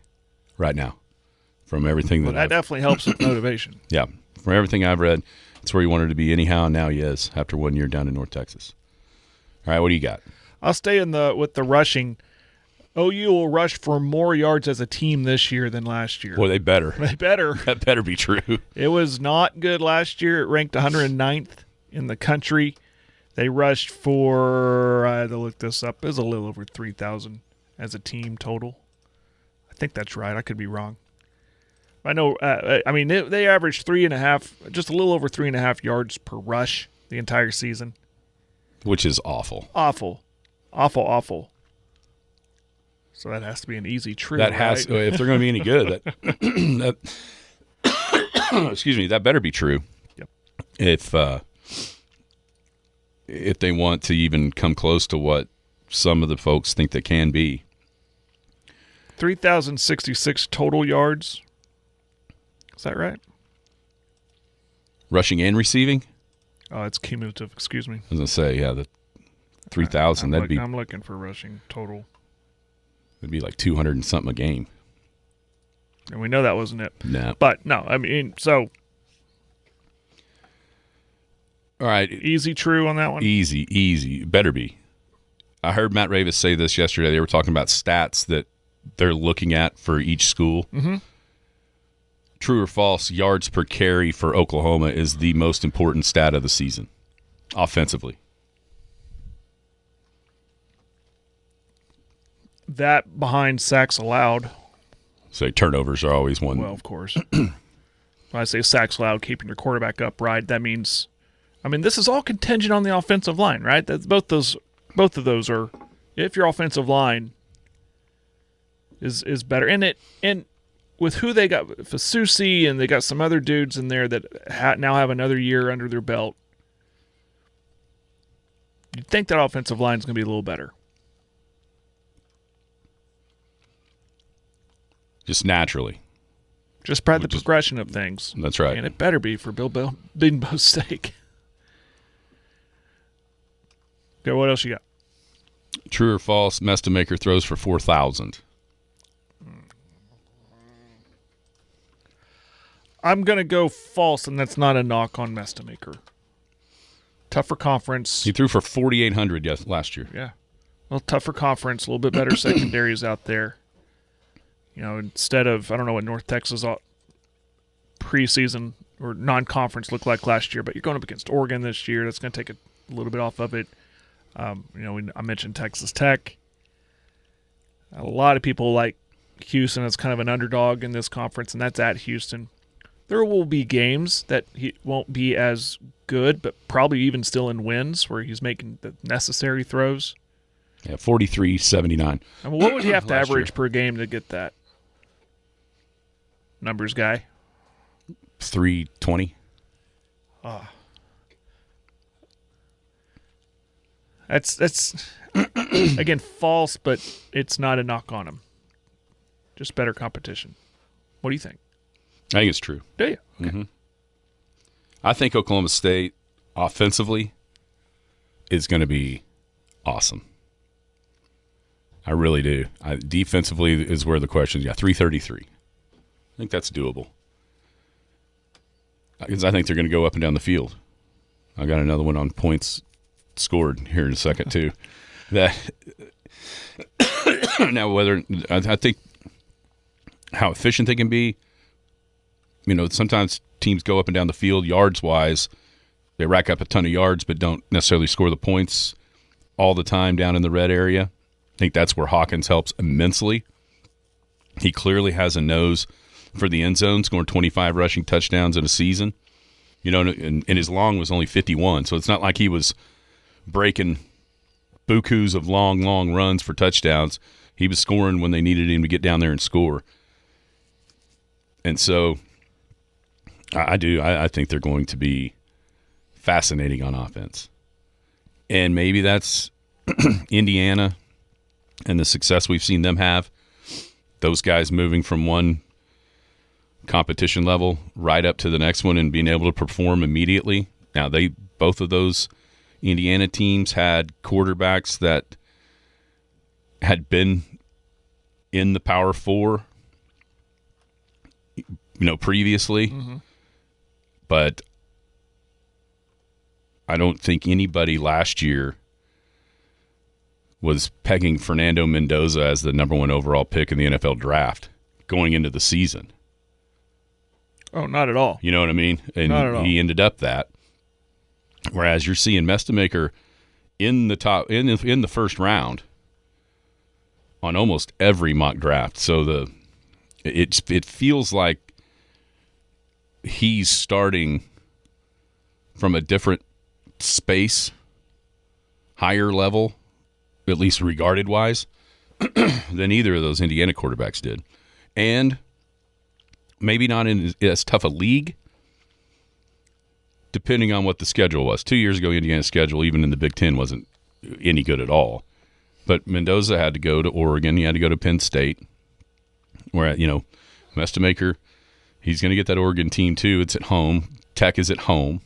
Speaker 5: right now from everything
Speaker 6: that definitely helps with motivation.
Speaker 5: Yeah, from everything I've read, it's where he wanted to be anyhow, and now he is after 1 year down in North Texas. All right, what do you got?
Speaker 6: I'll stay with the rushing. OU will rush for more yards as a team this year than last year.
Speaker 5: Boy, they better.
Speaker 6: They better.
Speaker 5: That better be true.
Speaker 6: It was not good last year. It ranked 109th in the country. They rushed for, I had to look this up, it was a little over 3,000 as a team total. I think that's right. I could be wrong. I know, they averaged 3.5, just a little over 3.5 yards per rush the entire season.
Speaker 5: Which is awful.
Speaker 6: Awful. Awful, awful. So that has to be an easy true.
Speaker 5: That has,
Speaker 6: right?
Speaker 5: If they're going to be any good, that excuse me, that better be true.
Speaker 6: Yep.
Speaker 5: If they want to even come close to what some of the folks think they can be.
Speaker 6: 3,066 total yards. Is that right?
Speaker 5: Rushing and receiving?
Speaker 6: Oh, it's cumulative. Excuse me.
Speaker 5: I was going to say, yeah, the 3,000.
Speaker 6: I'm looking for rushing total.
Speaker 5: It'd be like 200 and something a game.
Speaker 6: And we know that wasn't it.
Speaker 5: No.
Speaker 6: But, no, I mean, so.
Speaker 5: All right.
Speaker 6: Easy true on that one?
Speaker 5: Easy. Better be. I heard Matt Ravis say this yesterday. They were talking about stats that they're looking at for each school.
Speaker 6: Mm-hmm.
Speaker 5: True or false, yards per carry for Oklahoma is the most important stat of the season, offensively.
Speaker 6: That behind sacks allowed.
Speaker 5: So turnovers are always one.
Speaker 6: Well, of course. When I say sacks allowed, keeping your quarterback upright, that means, this is all contingent on the offensive line, right? That's both of those are, if your offensive line is better, and with who they got, Fasusi, and they got some other dudes in there that now have another year under their belt. You'd think that offensive line is going to be a little better.
Speaker 5: Just naturally.
Speaker 6: Just the progression of things.
Speaker 5: That's right.
Speaker 6: And it better be for Bill Bingbo's sake. Okay, what else you got?
Speaker 5: True or false, Mestamaker throws for 4,000.
Speaker 6: I'm going to go false, and that's not a knock on Mestamaker. Tougher conference.
Speaker 5: He threw for 4,800 last year.
Speaker 6: Yeah. Well, tougher conference, a little bit better secondaries out there. Instead of, I don't know what North Texas preseason or non-conference looked like last year, but you're going up against Oregon this year. That's going to take a little bit off of it. I mentioned Texas Tech. A lot of people like Houston as kind of an underdog in this conference, and that's at Houston. There will be games that he won't be as good, but probably even still in wins where he's making the necessary throws.
Speaker 5: Yeah, 43-79.
Speaker 6: What would he have to average
Speaker 5: year
Speaker 6: per game to get that? Numbers guy?
Speaker 5: 320.
Speaker 6: That's again false, but it's not a knock on him. Just better competition. What do you think?
Speaker 5: I think it's true.
Speaker 6: Do you? Okay.
Speaker 5: Mm-hmm. I think Oklahoma State offensively is going to be awesome. I really do. Defensively is where the question is. Yeah, 333. I think that's doable. Because I think they're going to go up and down the field. I got another one on points scored here in a second too. That now whether I think how efficient they can be. Sometimes teams go up and down the field yards wise. They rack up a ton of yards, but don't necessarily score the points all the time down in the red area. I think that's where Hawkins helps immensely. He clearly has a nose for the end zone, scoring 25 rushing touchdowns in a season. And his long was only 51, so it's not like he was breaking bukus of long runs for touchdowns. He was scoring when they needed him to get down there and score. And so I do. I think they're going to be fascinating on offense. And maybe that's Indiana and the success we've seen them have. Those guys moving from one competition level right up to the next one and being able to perform immediately. Now, both of those Indiana teams had quarterbacks that had been in the Power Four, previously. Mm-hmm. But I don't think anybody last year was pegging Fernando Mendoza as the number 1 overall pick in the NFL draft going into the season.
Speaker 6: Oh, not at all.
Speaker 5: You know what I mean? And
Speaker 6: not at all.
Speaker 5: He ended up that. Whereas you're seeing Mestamaker in the top in the first round on almost every mock draft. So it feels like he's starting from a different space, higher level, at least regarded wise, than either of those Indiana quarterbacks did. And maybe not in as tough a league, depending on what the schedule was. 2 years ago, Indiana's schedule, even in the Big Ten, wasn't any good at all. But Mendoza had to go to Oregon. He had to go to Penn State. Where, Mestamaker, he's going to get that Oregon team too. It's at home. Tech is at home.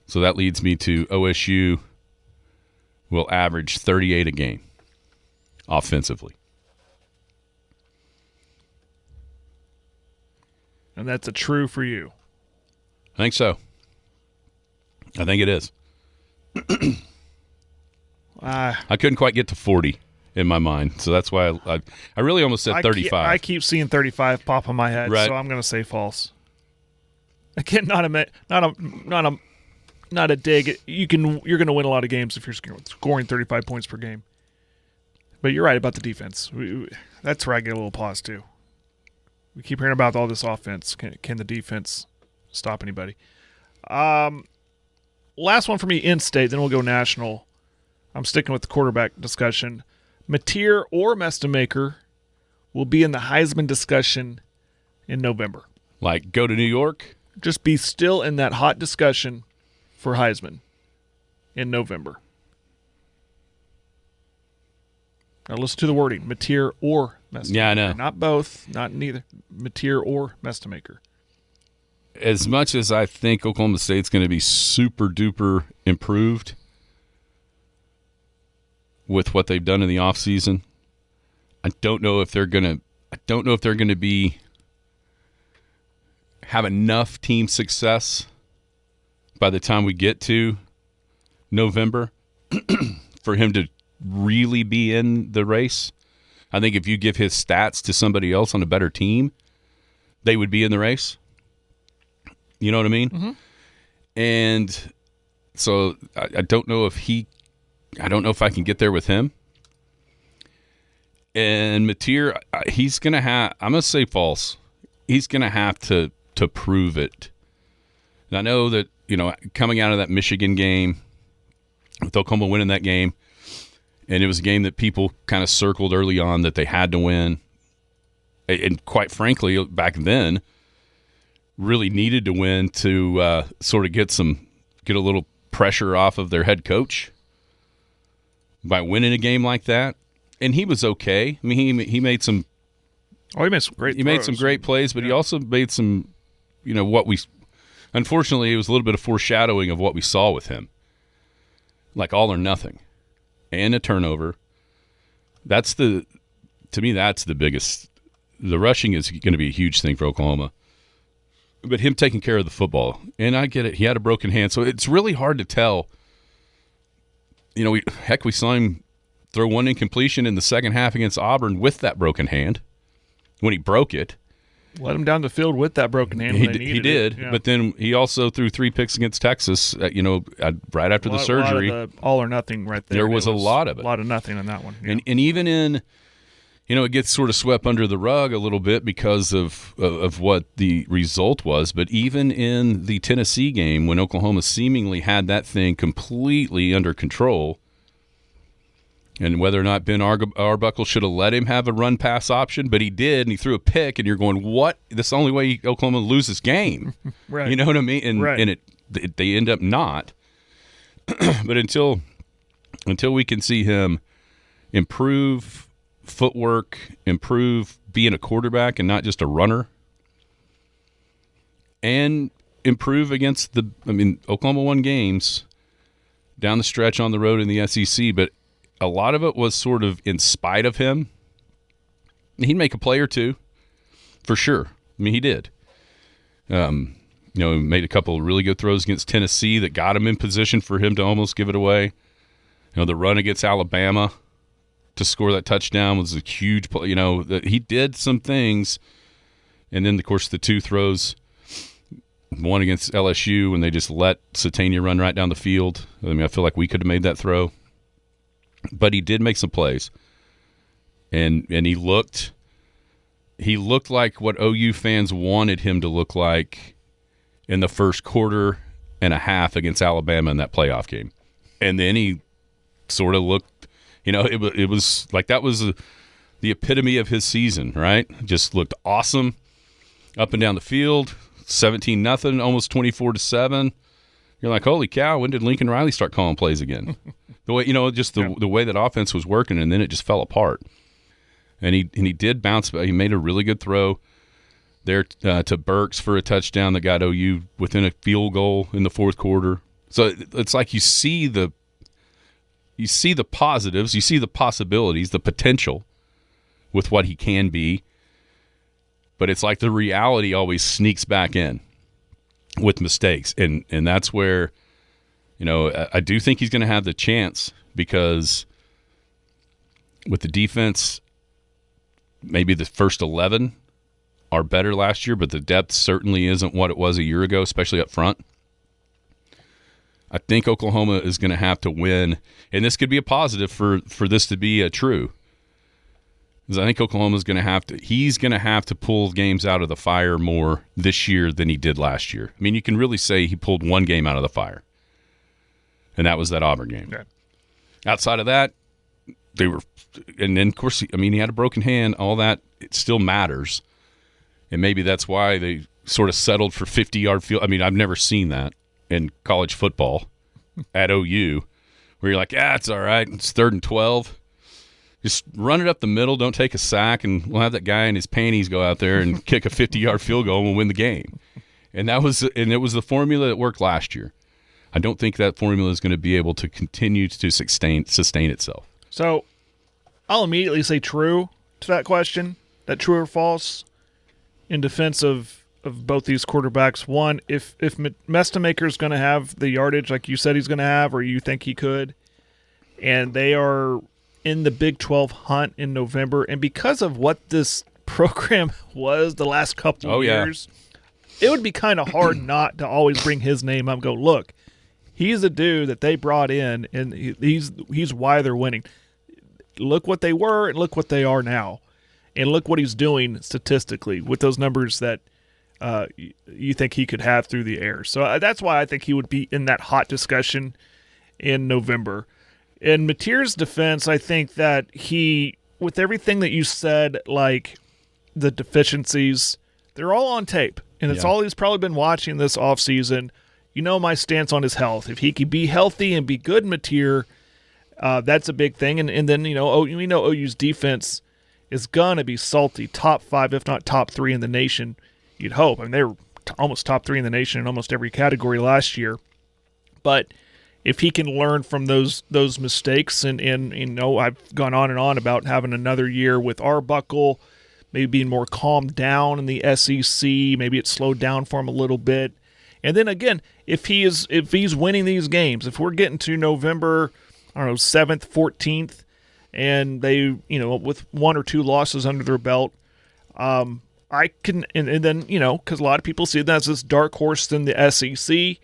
Speaker 5: So that leads me to OSU will average 38 a game offensively.
Speaker 6: And that's a true for you.
Speaker 5: I think so. I think it is. I couldn't quite get to 40 in my mind, so that's why I really almost said 35.
Speaker 6: I keep seeing 35 pop in my head,
Speaker 5: right.
Speaker 6: So I'm going to say false. Again, not a dig. You're going to win a lot of games if you're scoring 35 points per game. But you're right about the defense. That's where I get a little pause too. We keep hearing about all this offense. Can the defense stop anybody? Last one for me, in-state, then we'll go national. I'm sticking with the quarterback discussion. Mateer or Mestamaker will be in the Heisman discussion in November.
Speaker 5: Like go to New York?
Speaker 6: Just be still in that hot discussion for Heisman in November. Now listen to the wording, Mateer or Mestamaker.
Speaker 5: Yeah, I know.
Speaker 6: Not both, not neither. Mateer or Mestamaker.
Speaker 5: As much as I think Oklahoma State's going to be super duper improved with what they've done in the offseason, I don't know if they're going to be have enough team success by the time we get to November for him to really be in the race. I think if you give his stats to somebody else on a better team, they would be in the race. You know what I mean?
Speaker 6: Mm-hmm.
Speaker 5: And so I don't know if I can get there with him. And Mateer, he's going to have, I'm going to say false. He's going to have to prove it. And I know that, coming out of that Michigan game, with Oklahoma winning that game, and it was a game that people kind of circled early on that they had to win. And quite frankly, back then, really needed to win to sort of get a little pressure off of their head coach by winning a game like that. And he was okay. I mean, he made some.
Speaker 6: Oh, he made some great.
Speaker 5: He made some great plays, but he also made some. Unfortunately, it was a little bit of foreshadowing of what we saw with him, like all or nothing, and a turnover. To me, that's the biggest. The rushing is going to be a huge thing for Oklahoma. But him taking care of the football, and I get it, he had a broken hand, so it's really hard to tell. We saw him throw one incompletion in the second half against Auburn with that broken hand when he broke it.
Speaker 6: Let him down the field with that broken hand when they needed
Speaker 5: he did,
Speaker 6: yeah.
Speaker 5: But then he also threw 3 picks against Texas, right after the surgery.
Speaker 6: A lot of the all or nothing right there.
Speaker 5: There was a lot of it.
Speaker 6: A lot of nothing on that one. Yeah.
Speaker 5: And even in – it gets sort of swept under the rug a little bit because of what the result was. But even in the Tennessee game, when Oklahoma seemingly had that thing completely under control, and whether or not Ben Arbuckle should have let him have a run-pass option, but he did, and he threw a pick, and you're going, what? That's the only way Oklahoma loses this game.
Speaker 6: Right.
Speaker 5: You know what I mean? And,
Speaker 6: right.
Speaker 5: and they end up not. But until we can see him improve footwork, improve being a quarterback and not just a runner, and improve against Oklahoma won games down the stretch on the road in the SEC, but a lot of it was sort of in spite of him. He'd make a play or two, for sure. I mean, he did. He made a couple of really good throws against Tennessee that got him in position for him to almost give it away. The run against Alabama to score that touchdown was a huge play. He did some things, and then, of course, the two throws, one against LSU when they just let Satania run right down the field. I feel like we could have made that throw. But he did make some plays. And he looked like what OU fans wanted him to look like in the first quarter and a half against Alabama in that playoff game. And then he sort of looked, it was like that was the epitome of his season, right? Just looked awesome up and down the field, 17-0, almost 24-7. You're like, holy cow, when did Lincoln Riley start calling plays again? The way, the way that offense was working, and then it just fell apart. And he did bounce back. He made a really good throw there to Burks for a touchdown that got OU within a field goal in the fourth quarter. So it's like you see the positives, you see the possibilities, the potential with what he can be, but it's like the reality always sneaks back in with mistakes, and that's where I do think he's going to have the chance, because with the defense, maybe the first 11 are better last year, but the depth certainly isn't what it was a year ago, especially up front. I think Oklahoma is going to have to win, and this could be a positive for this to be true. Because I think Oklahoma's going to have to. He's going to have to pull games out of the fire more this year than he did last year. I mean, you can really say he pulled one game out of the fire, and that was that Auburn game.
Speaker 6: Okay.
Speaker 5: Outside of that, they were, and then of course, he had a broken hand. All that, it still matters, and maybe that's why they sort of settled for 50-yard field. I mean, I've never seen that in college football at OU, where you're like, it's all right. It's 3rd and 12. Just run it up the middle. Don't take a sack, and we'll have that guy in his panties go out there and kick a 50-yard field goal and we'll win the game. And it was the formula that worked last year. I don't think that formula is going to be able to continue to sustain itself.
Speaker 6: So I'll immediately say true to that question, that true or false, in defense of both these quarterbacks. One, if Mestamaker is going to have the yardage like you said he's going to have, or you think he could, and they are in the Big 12 hunt in November, and because of what this program was the last couple of years, it would be kind of hard not to always bring his name up and go, look, he's a dude that they brought in, and he's why they're winning. Look what they were and look what they are now, and look what he's doing statistically with those numbers that you think he could have through the air. So that's why I think he would be in that hot discussion in November. In Mateer's defense, I think that he, with everything that you said, like the deficiencies, they're all on tape. And it's all he's probably been watching this offseason. My stance on his health. If he can be healthy and be good in Mateer, that's a big thing. And then, we know OU's defense is going to be salty, top 5, if not top 3 in the nation, you'd hope. I mean, they were almost top 3 in the nation in almost every category last year. But if he can learn from those mistakes, and I've gone on and on about having another year with Arbuckle, maybe being more calmed down in the SEC, maybe it slowed down for him a little bit. And then again, if he's winning these games, if we're getting to November, 7th, 14th, and they, with 1 or 2 losses under their belt, I can, and then, because a lot of people see that as this dark horse in the SEC.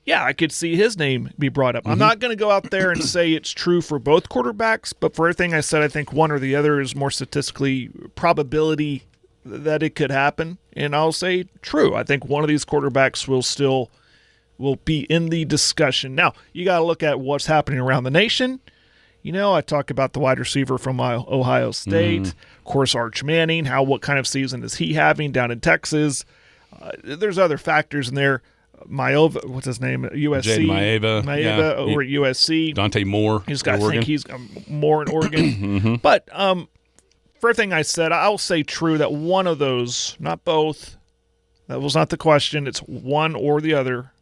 Speaker 6: Yeah, I could see his name be brought up. Mm-hmm. I'm not going to go out there and say it's true for both quarterbacks, but for everything I said, I think one or the other is more statistically probability that it could happen. And I'll say true. I think one of these quarterbacks will be in the discussion. Now, you got to look at what's happening around the nation. I talk about the wide receiver from Ohio State. Of course, Arch Manning. What kind of season is he having down in Texas? There's other factors in there. Maeva, what's his name? USC.
Speaker 5: Jaden Maeva
Speaker 6: over at USC.
Speaker 5: Dante Moore.
Speaker 6: He's got to think he's more in Oregon. But for everything I said, I'll say true that one of those, not both, that was not the question. It's one or the other.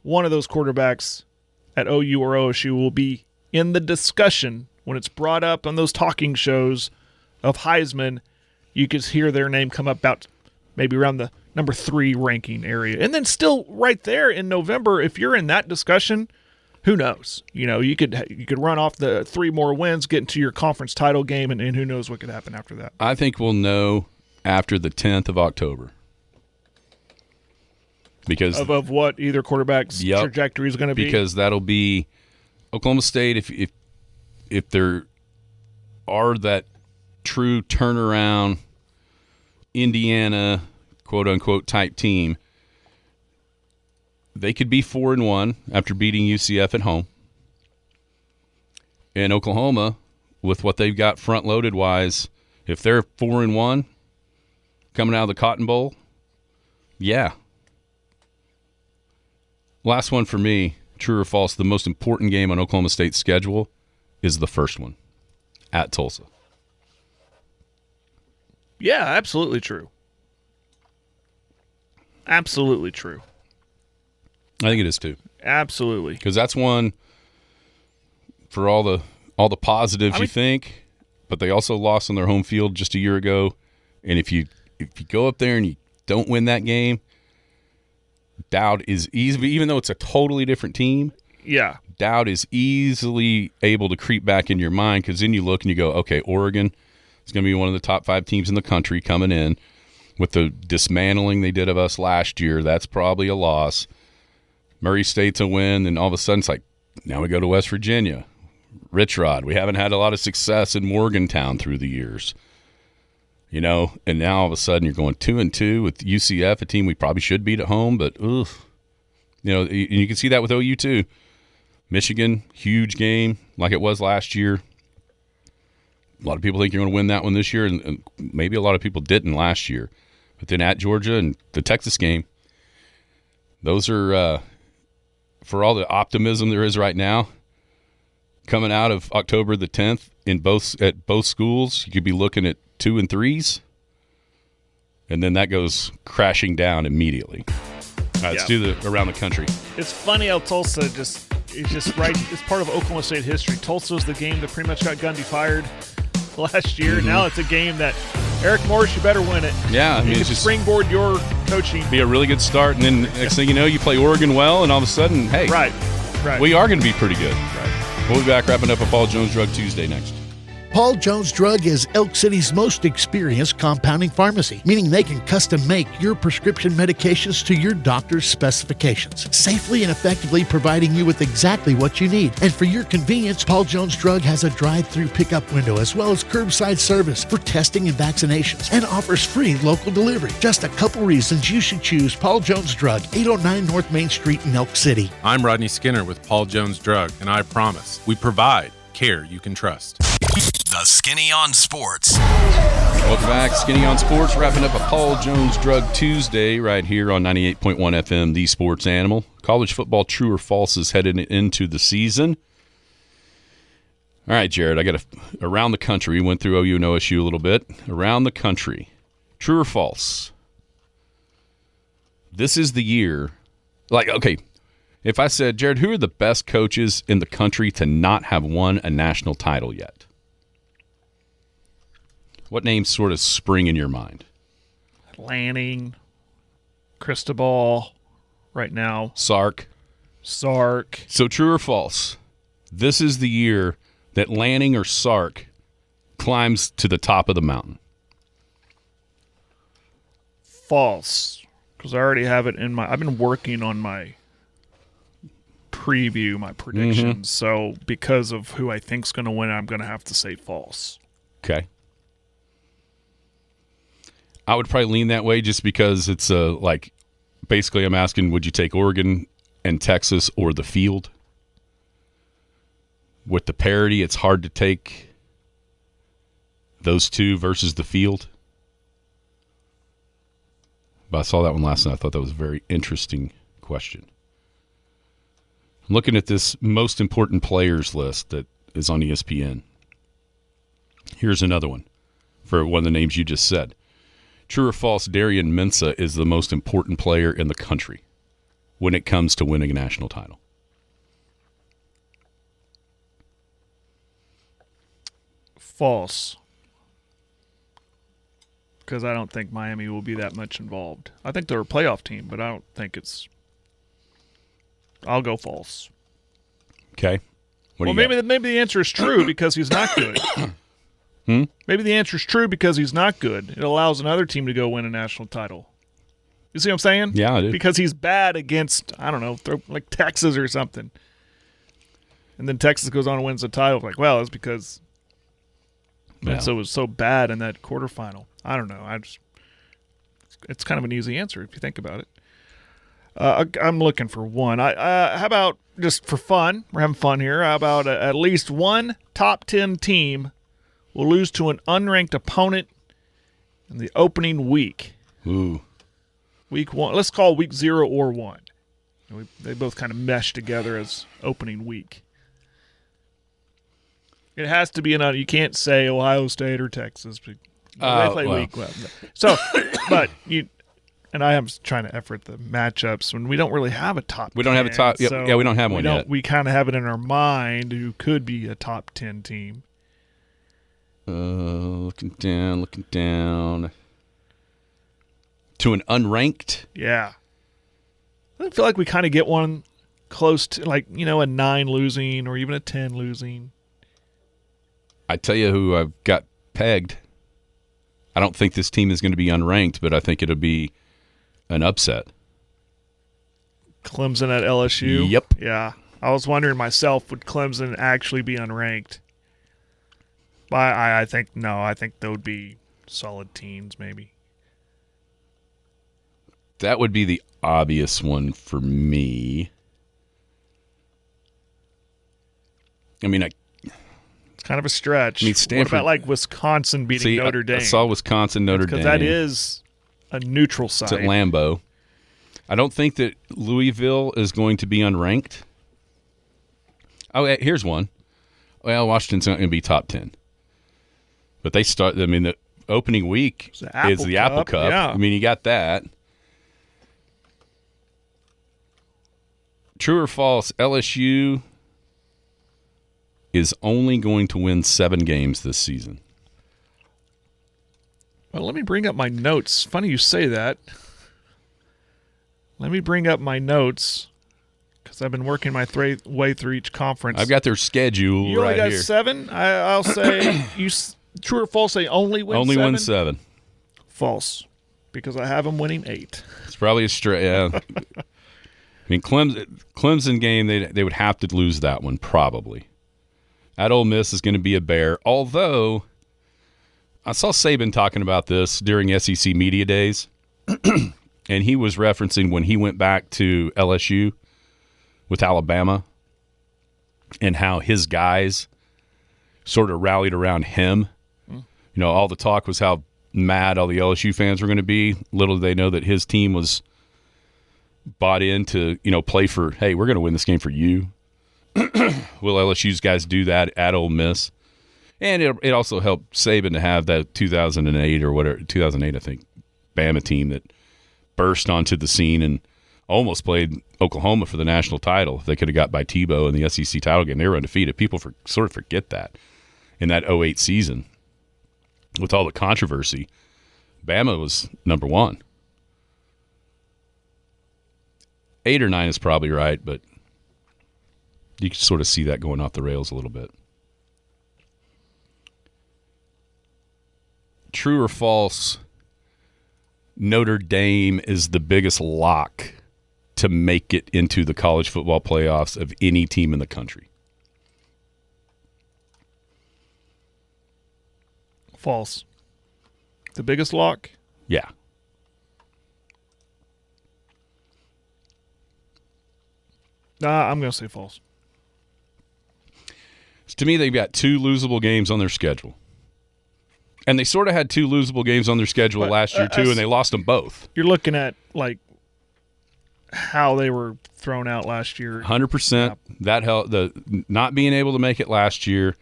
Speaker 6: One of those quarterbacks at OU or OSU will be in the discussion when it's brought up on those talking shows of Heisman. You could hear their name come up about maybe around the number 3 ranking area. And then still right there in November, if you're in that discussion, who knows? You could run off the 3 more wins, get into your conference title game, and who knows what could happen after that.
Speaker 5: I think we'll know after the 10th of October. Because
Speaker 6: of what either quarterback's trajectory is going to be?
Speaker 5: Because that'll be Oklahoma State, if there are that true turnaround Indiana quote-unquote type team, they could be 4-1 after beating UCF at home. And Oklahoma, with what they've got front-loaded wise, if they're 4-1 coming out of the Cotton Bowl, yeah. Last one for me, true or false, the most important game on Oklahoma State's schedule is the first one at Tulsa.
Speaker 6: Yeah, absolutely true. Absolutely true.
Speaker 5: I think it is too.
Speaker 6: Absolutely.
Speaker 5: Because that's one for all the positives you think, but they also lost on their home field just a year ago. And if you go up there and you don't win that game, doubt is easy, even though it's a totally different team.
Speaker 6: Yeah.
Speaker 5: Doubt is easily able to creep back in your mind, because then you look and you go, okay, Oregon is going to be one of the top 5 teams in the country coming in. With the dismantling they did of us last year, that's probably a loss. Murray State's a win, and all of a sudden it's like, now we go to West Virginia. Rich Rod, we haven't had a lot of success in Morgantown through the years. And now all of a sudden you're going 2-2 with UCF, a team we probably should beat at home, but and you can see that with OU too. Michigan, huge game like it was last year. A lot of people think you're going to win that one this year, and maybe a lot of people didn't last year. But then at Georgia and the Texas game, those are, for all the optimism there is right now, coming out of October the 10th at both schools, you could be looking at 2 and 3s, and then that goes crashing down immediately. All right, let's do the around the country.
Speaker 6: It's funny how Tulsa is just right. It's part of Oklahoma State history. Tulsa was the game that pretty much got Gundy fired last year. Mm-hmm. Now it's a game that Eric Morris, you better win it.
Speaker 5: Yeah,
Speaker 6: you can just springboard your coaching.
Speaker 5: Be a really good start, and then next thing you know, you play Oregon well, and all of a sudden, hey,
Speaker 6: right,
Speaker 5: we are going to be pretty good.
Speaker 6: Right.
Speaker 5: We'll be back wrapping up a Paul Jones Drug Tuesday next.
Speaker 7: Paul Jones Drug is Elk City's most experienced compounding pharmacy, meaning they can custom make your prescription medications to your doctor's specifications, safely and effectively providing you with exactly what you need. And for your convenience, Paul Jones Drug has a drive-through pickup window as well as curbside service for testing and vaccinations, and offers free local delivery. Just a couple reasons you should choose Paul Jones Drug, 809 North Main Street in Elk City.
Speaker 8: I'm Rodney Skinner with Paul Jones Drug, and I promise we provide care you can trust.
Speaker 2: The Skinny on Sports.
Speaker 5: Welcome back, Skinny on Sports. Wrapping up a Paul Jones Drug Tuesday right here on 98.1 FM, The Sports Animal. College football, true or false, is headed into the season. All right, Jared, I got around the country. We went through OU and OSU a little bit. Around the country, true or false? This is the year. Okay, if I said, Jared, who are the best coaches in the country to not have won a national title yet? What names sort of spring in your mind?
Speaker 6: Lanning, Cristobal, right now.
Speaker 5: Sark.
Speaker 6: So
Speaker 5: true or false? This is the year that Lanning or Sark climbs to the top of the mountain.
Speaker 6: False, because I already have it in I've been working on my preview, my predictions. Mm-hmm. So because of who I think's going to win, I'm going to have to say false.
Speaker 5: Okay. I would probably lean that way just because it's basically I'm asking, would you take Oregon and Texas or the field? with the parity, it's hard to take those two versus the field. But I saw that one last night. I thought that was a very interesting question. I'm looking at this most important players list that is on ESPN. Here's another one for one of the names you just said. True or false, Darian Mensah is the most important player in the country when it comes to winning a national title?
Speaker 6: False. Because I don't think Miami will be that much involved. I think they're a playoff team, but I don't think it's... I'll go false.
Speaker 5: Okay.
Speaker 6: Maybe the answer is true because he's not good. Maybe the answer is true because he's not good. It allows another team to go win a national title. You see what I'm saying?
Speaker 5: Yeah, I do.
Speaker 6: Because he's bad against, I don't know, like Texas or something. And then Texas goes on and wins the title. Like, well, it's because Mensah was so bad in that quarterfinal. I don't know. It's kind of an easy answer if you think about it. I'm looking for one. How about, just for fun, we're having fun here, how about at least one top 10 team will lose to an unranked opponent in the opening week?
Speaker 5: Ooh.
Speaker 6: Week 1. Let's call week 0 or 1. They both kind of mesh together as opening week. It has to be you can't say Ohio State or Texas. They play week 1. So, but you... And I am trying to effort the matchups when we don't really have a top 10.
Speaker 5: We don't have a top. Yeah, we don't have one yet.
Speaker 6: We kind of have it in our mind who could be a top 10 team.
Speaker 5: Looking down. To an unranked?
Speaker 6: Yeah. I feel like we kind of get one close to, like, a 9 losing or even a 10 losing.
Speaker 5: I tell you who I've got pegged. I don't think this team is going to be unranked, but I think it'll be an upset.
Speaker 6: Clemson at LSU?
Speaker 5: Yep.
Speaker 6: Yeah. I was wondering myself, would Clemson actually be unranked? But I think no. I think they would be solid teens, maybe.
Speaker 5: That would be the obvious one for me. I mean,
Speaker 6: it's kind of a stretch.
Speaker 5: I mean, Stanford.
Speaker 6: What about like Wisconsin beating Notre Dame?
Speaker 5: I saw Wisconsin, Notre Dame.
Speaker 6: Because that is a neutral site.
Speaker 5: It's at Lambeau. I don't think that Louisville is going to be unranked. Oh, here's one. Well, Washington's not going to be top 10. But they start, I mean, the opening week is the Apple Cup.
Speaker 6: Yeah.
Speaker 5: I mean, you got that. True or false, LSU is only going to win 7 games this season.
Speaker 6: Well, let me bring up my notes. Funny you say that. Let me bring up my notes because I've been working my way through each conference.
Speaker 5: I've got their schedule
Speaker 6: you
Speaker 5: right here.
Speaker 6: You only got 7? I'll say true or false, they only win 7?
Speaker 5: Only win 7.
Speaker 6: False, because I have them winning 8.
Speaker 5: It's probably a straight, yeah. I mean, Clemson game, they would have to lose that one, probably. At Ole Miss is going to be a bear, although I saw Saban talking about this during SEC Media Days, and he was referencing when he went back to LSU with Alabama and how his guys sort of rallied around him. You know, all the talk was how mad all the LSU fans were going to be. Little did they know that his team was bought in to, play for, hey, we're going to win this game for you. Will LSU's guys do that at Ole Miss? And it also helped Saban to have that 2008 or whatever, 2008, I think, Bama team that burst onto the scene and almost played Oklahoma for the national title. If they could have got by Tebow in the SEC title game, they were undefeated. People sort of forget that in that 08 season. With all the controversy, Bama was number 1. 8 or 9 is probably right, but you can sort of see that going off the rails a little bit. True or false, Notre Dame is the biggest lock to make it into the college football playoffs of any team in the country?
Speaker 6: False. The biggest lock?
Speaker 5: Yeah.
Speaker 6: I'm going to say false.
Speaker 5: To me, they've got 2 losable games on their schedule. And they sort of had 2 losable games on their schedule last year, too, and they lost them both.
Speaker 6: You're looking at, like, how they were thrown out last year.
Speaker 5: 100%. That helped. The not being able to make it last year.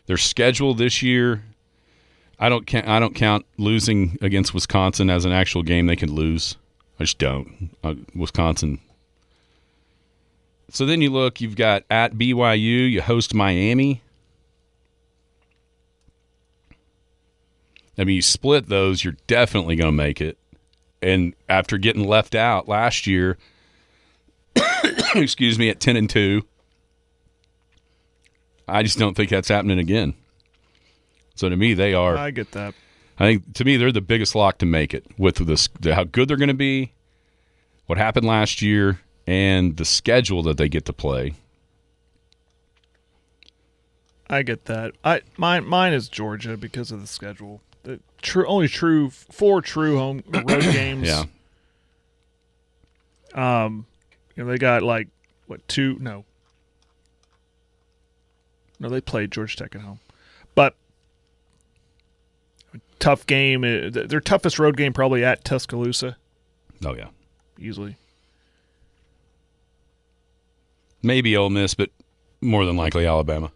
Speaker 5: Their schedule this year, I don't count losing against Wisconsin as an actual game they can lose. I just don't. Wisconsin. So then you look, you've got at BYU, you host Miami. I mean, you split those, you're definitely going to make it. And after getting left out last year, excuse me, at 10-2, I just don't think that's happening again. So to me, they are.
Speaker 6: I get that.
Speaker 5: I think to me, they're the biggest lock to make it with this, how good they're going to be, what happened last year, and the schedule that they get to play.
Speaker 6: I get that. Mine is Georgia because of the schedule. Only 4 true home road games.
Speaker 5: Yeah.
Speaker 6: They got like what 2? No, they played Georgia Tech at home, but tough game. Their toughest road game probably at Tuscaloosa.
Speaker 5: Oh yeah,
Speaker 6: easily.
Speaker 5: Maybe Ole Miss, but more than likely Alabama.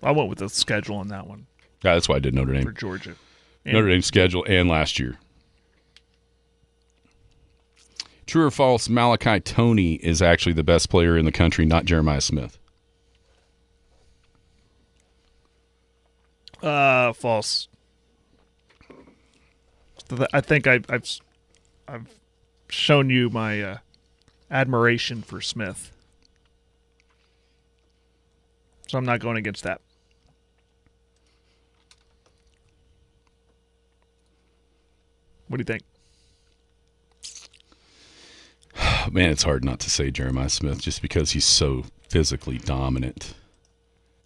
Speaker 6: I went with the schedule on that one.
Speaker 5: Yeah, that's why I did Notre Dame.
Speaker 6: For Georgia.
Speaker 5: Notre Dame schedule and last year. True or false, Malachi Toney is actually the best player in the country, not Jeremiah Smith?
Speaker 6: False. I think I've shown you my admiration for Smith. So I'm not going against that. What do you think?
Speaker 5: Man, it's hard not to say Jeremiah Smith just because he's so physically dominant.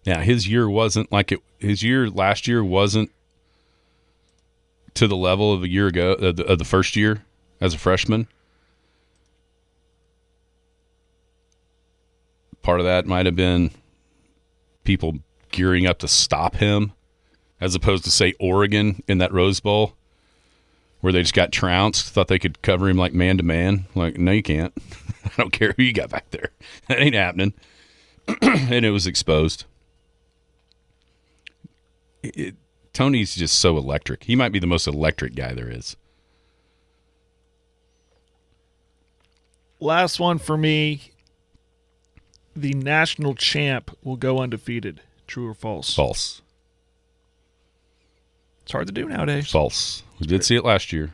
Speaker 5: Now, his year wasn't like it. His year last year wasn't to the level of a year ago, of the first year as a freshman. Part of that might have been people gearing up to stop him, as opposed to, say, Oregon in that Rose Bowl, where they just got trounced, thought they could cover him like man-to-man. Like, no, you can't. I don't care who you got back there. That ain't happening. And it was exposed. Tony's just so electric. He might be the most electric guy there is.
Speaker 6: Last one for me. The national champ will go undefeated. True or false?
Speaker 5: False.
Speaker 6: It's hard to do nowadays.
Speaker 5: False. We did see it last year.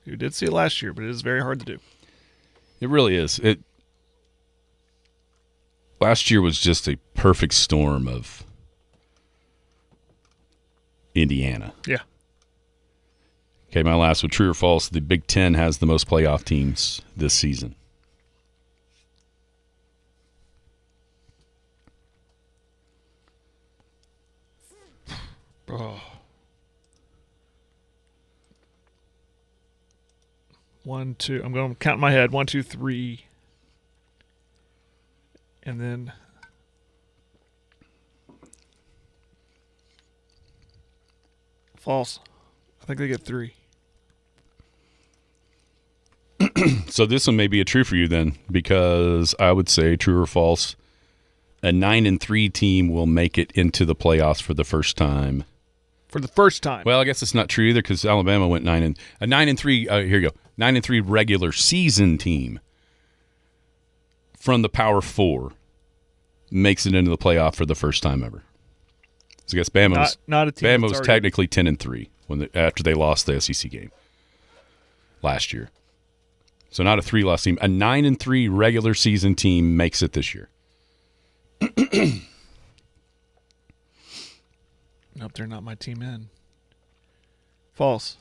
Speaker 6: You did see it last year, but it is very hard to do.
Speaker 5: It really is. Last year was just a perfect storm of Indiana.
Speaker 6: Yeah.
Speaker 5: Okay, my last one, true or false, the Big Ten has the most playoff teams this season.
Speaker 6: Oh. 1, 2. I'm going to count in my head. 1, 2, 3. And then false. I think they get 3.
Speaker 5: So this one may be a true for you then, because I would say true or false, a 9-3 team will make it into the playoffs for the first time.
Speaker 6: For the first time.
Speaker 5: Well, I guess it's not true either because Alabama went 9-3. Here you go. 9-3 regular season team from the Power 4 makes it into the playoff for the first time ever. So I guess Bama
Speaker 6: not a team.
Speaker 5: Bama was technically 10-3 after they lost the SEC game last year. So not a 3-loss team. A 9-3 regular season team makes it this year.
Speaker 6: Nope, they're not my team in. False.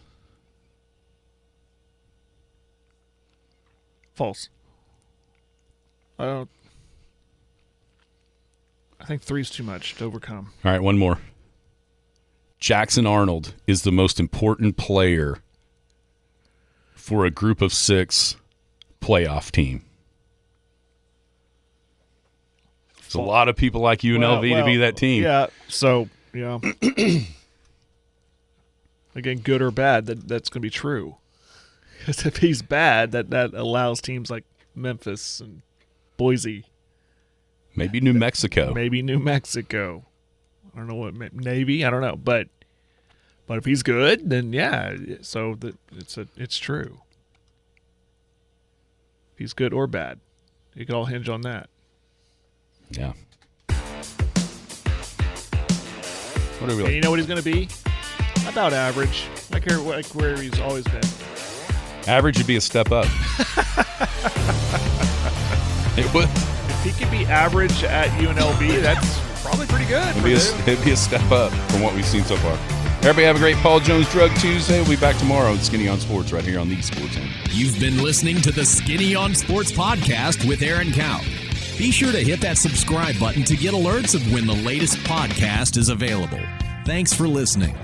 Speaker 6: False. I think 3 is too much to overcome.
Speaker 5: All right, one more. Jackson Arnold is the most important player for a group of 6 playoff team. There's a lot of people like UNLV to be that team.
Speaker 6: Yeah. So again, good or bad, that's going to be true. Because if he's bad, that allows teams like Memphis and Boise.
Speaker 5: Maybe New Mexico.
Speaker 6: I don't know what Navy. I don't know, but if he's good, then yeah. So it's true. If he's good or bad, it could all hinge on that.
Speaker 5: Yeah. What are we
Speaker 6: And you know what he's going to be? About average, like where he's always been.
Speaker 5: Average would be a step up. It would.
Speaker 6: If he could be average at UNLV, that's probably pretty good.
Speaker 5: It'd be a step up from what we've seen so far. Everybody have a great Paul Jones Drug Tuesday. We'll be back tomorrow on Skinny on Sports right here on the Sports End.
Speaker 2: You've been listening to the Skinny on Sports podcast with Aaron Cow. Be sure to hit that subscribe button to get alerts of when the latest podcast is available. Thanks for listening.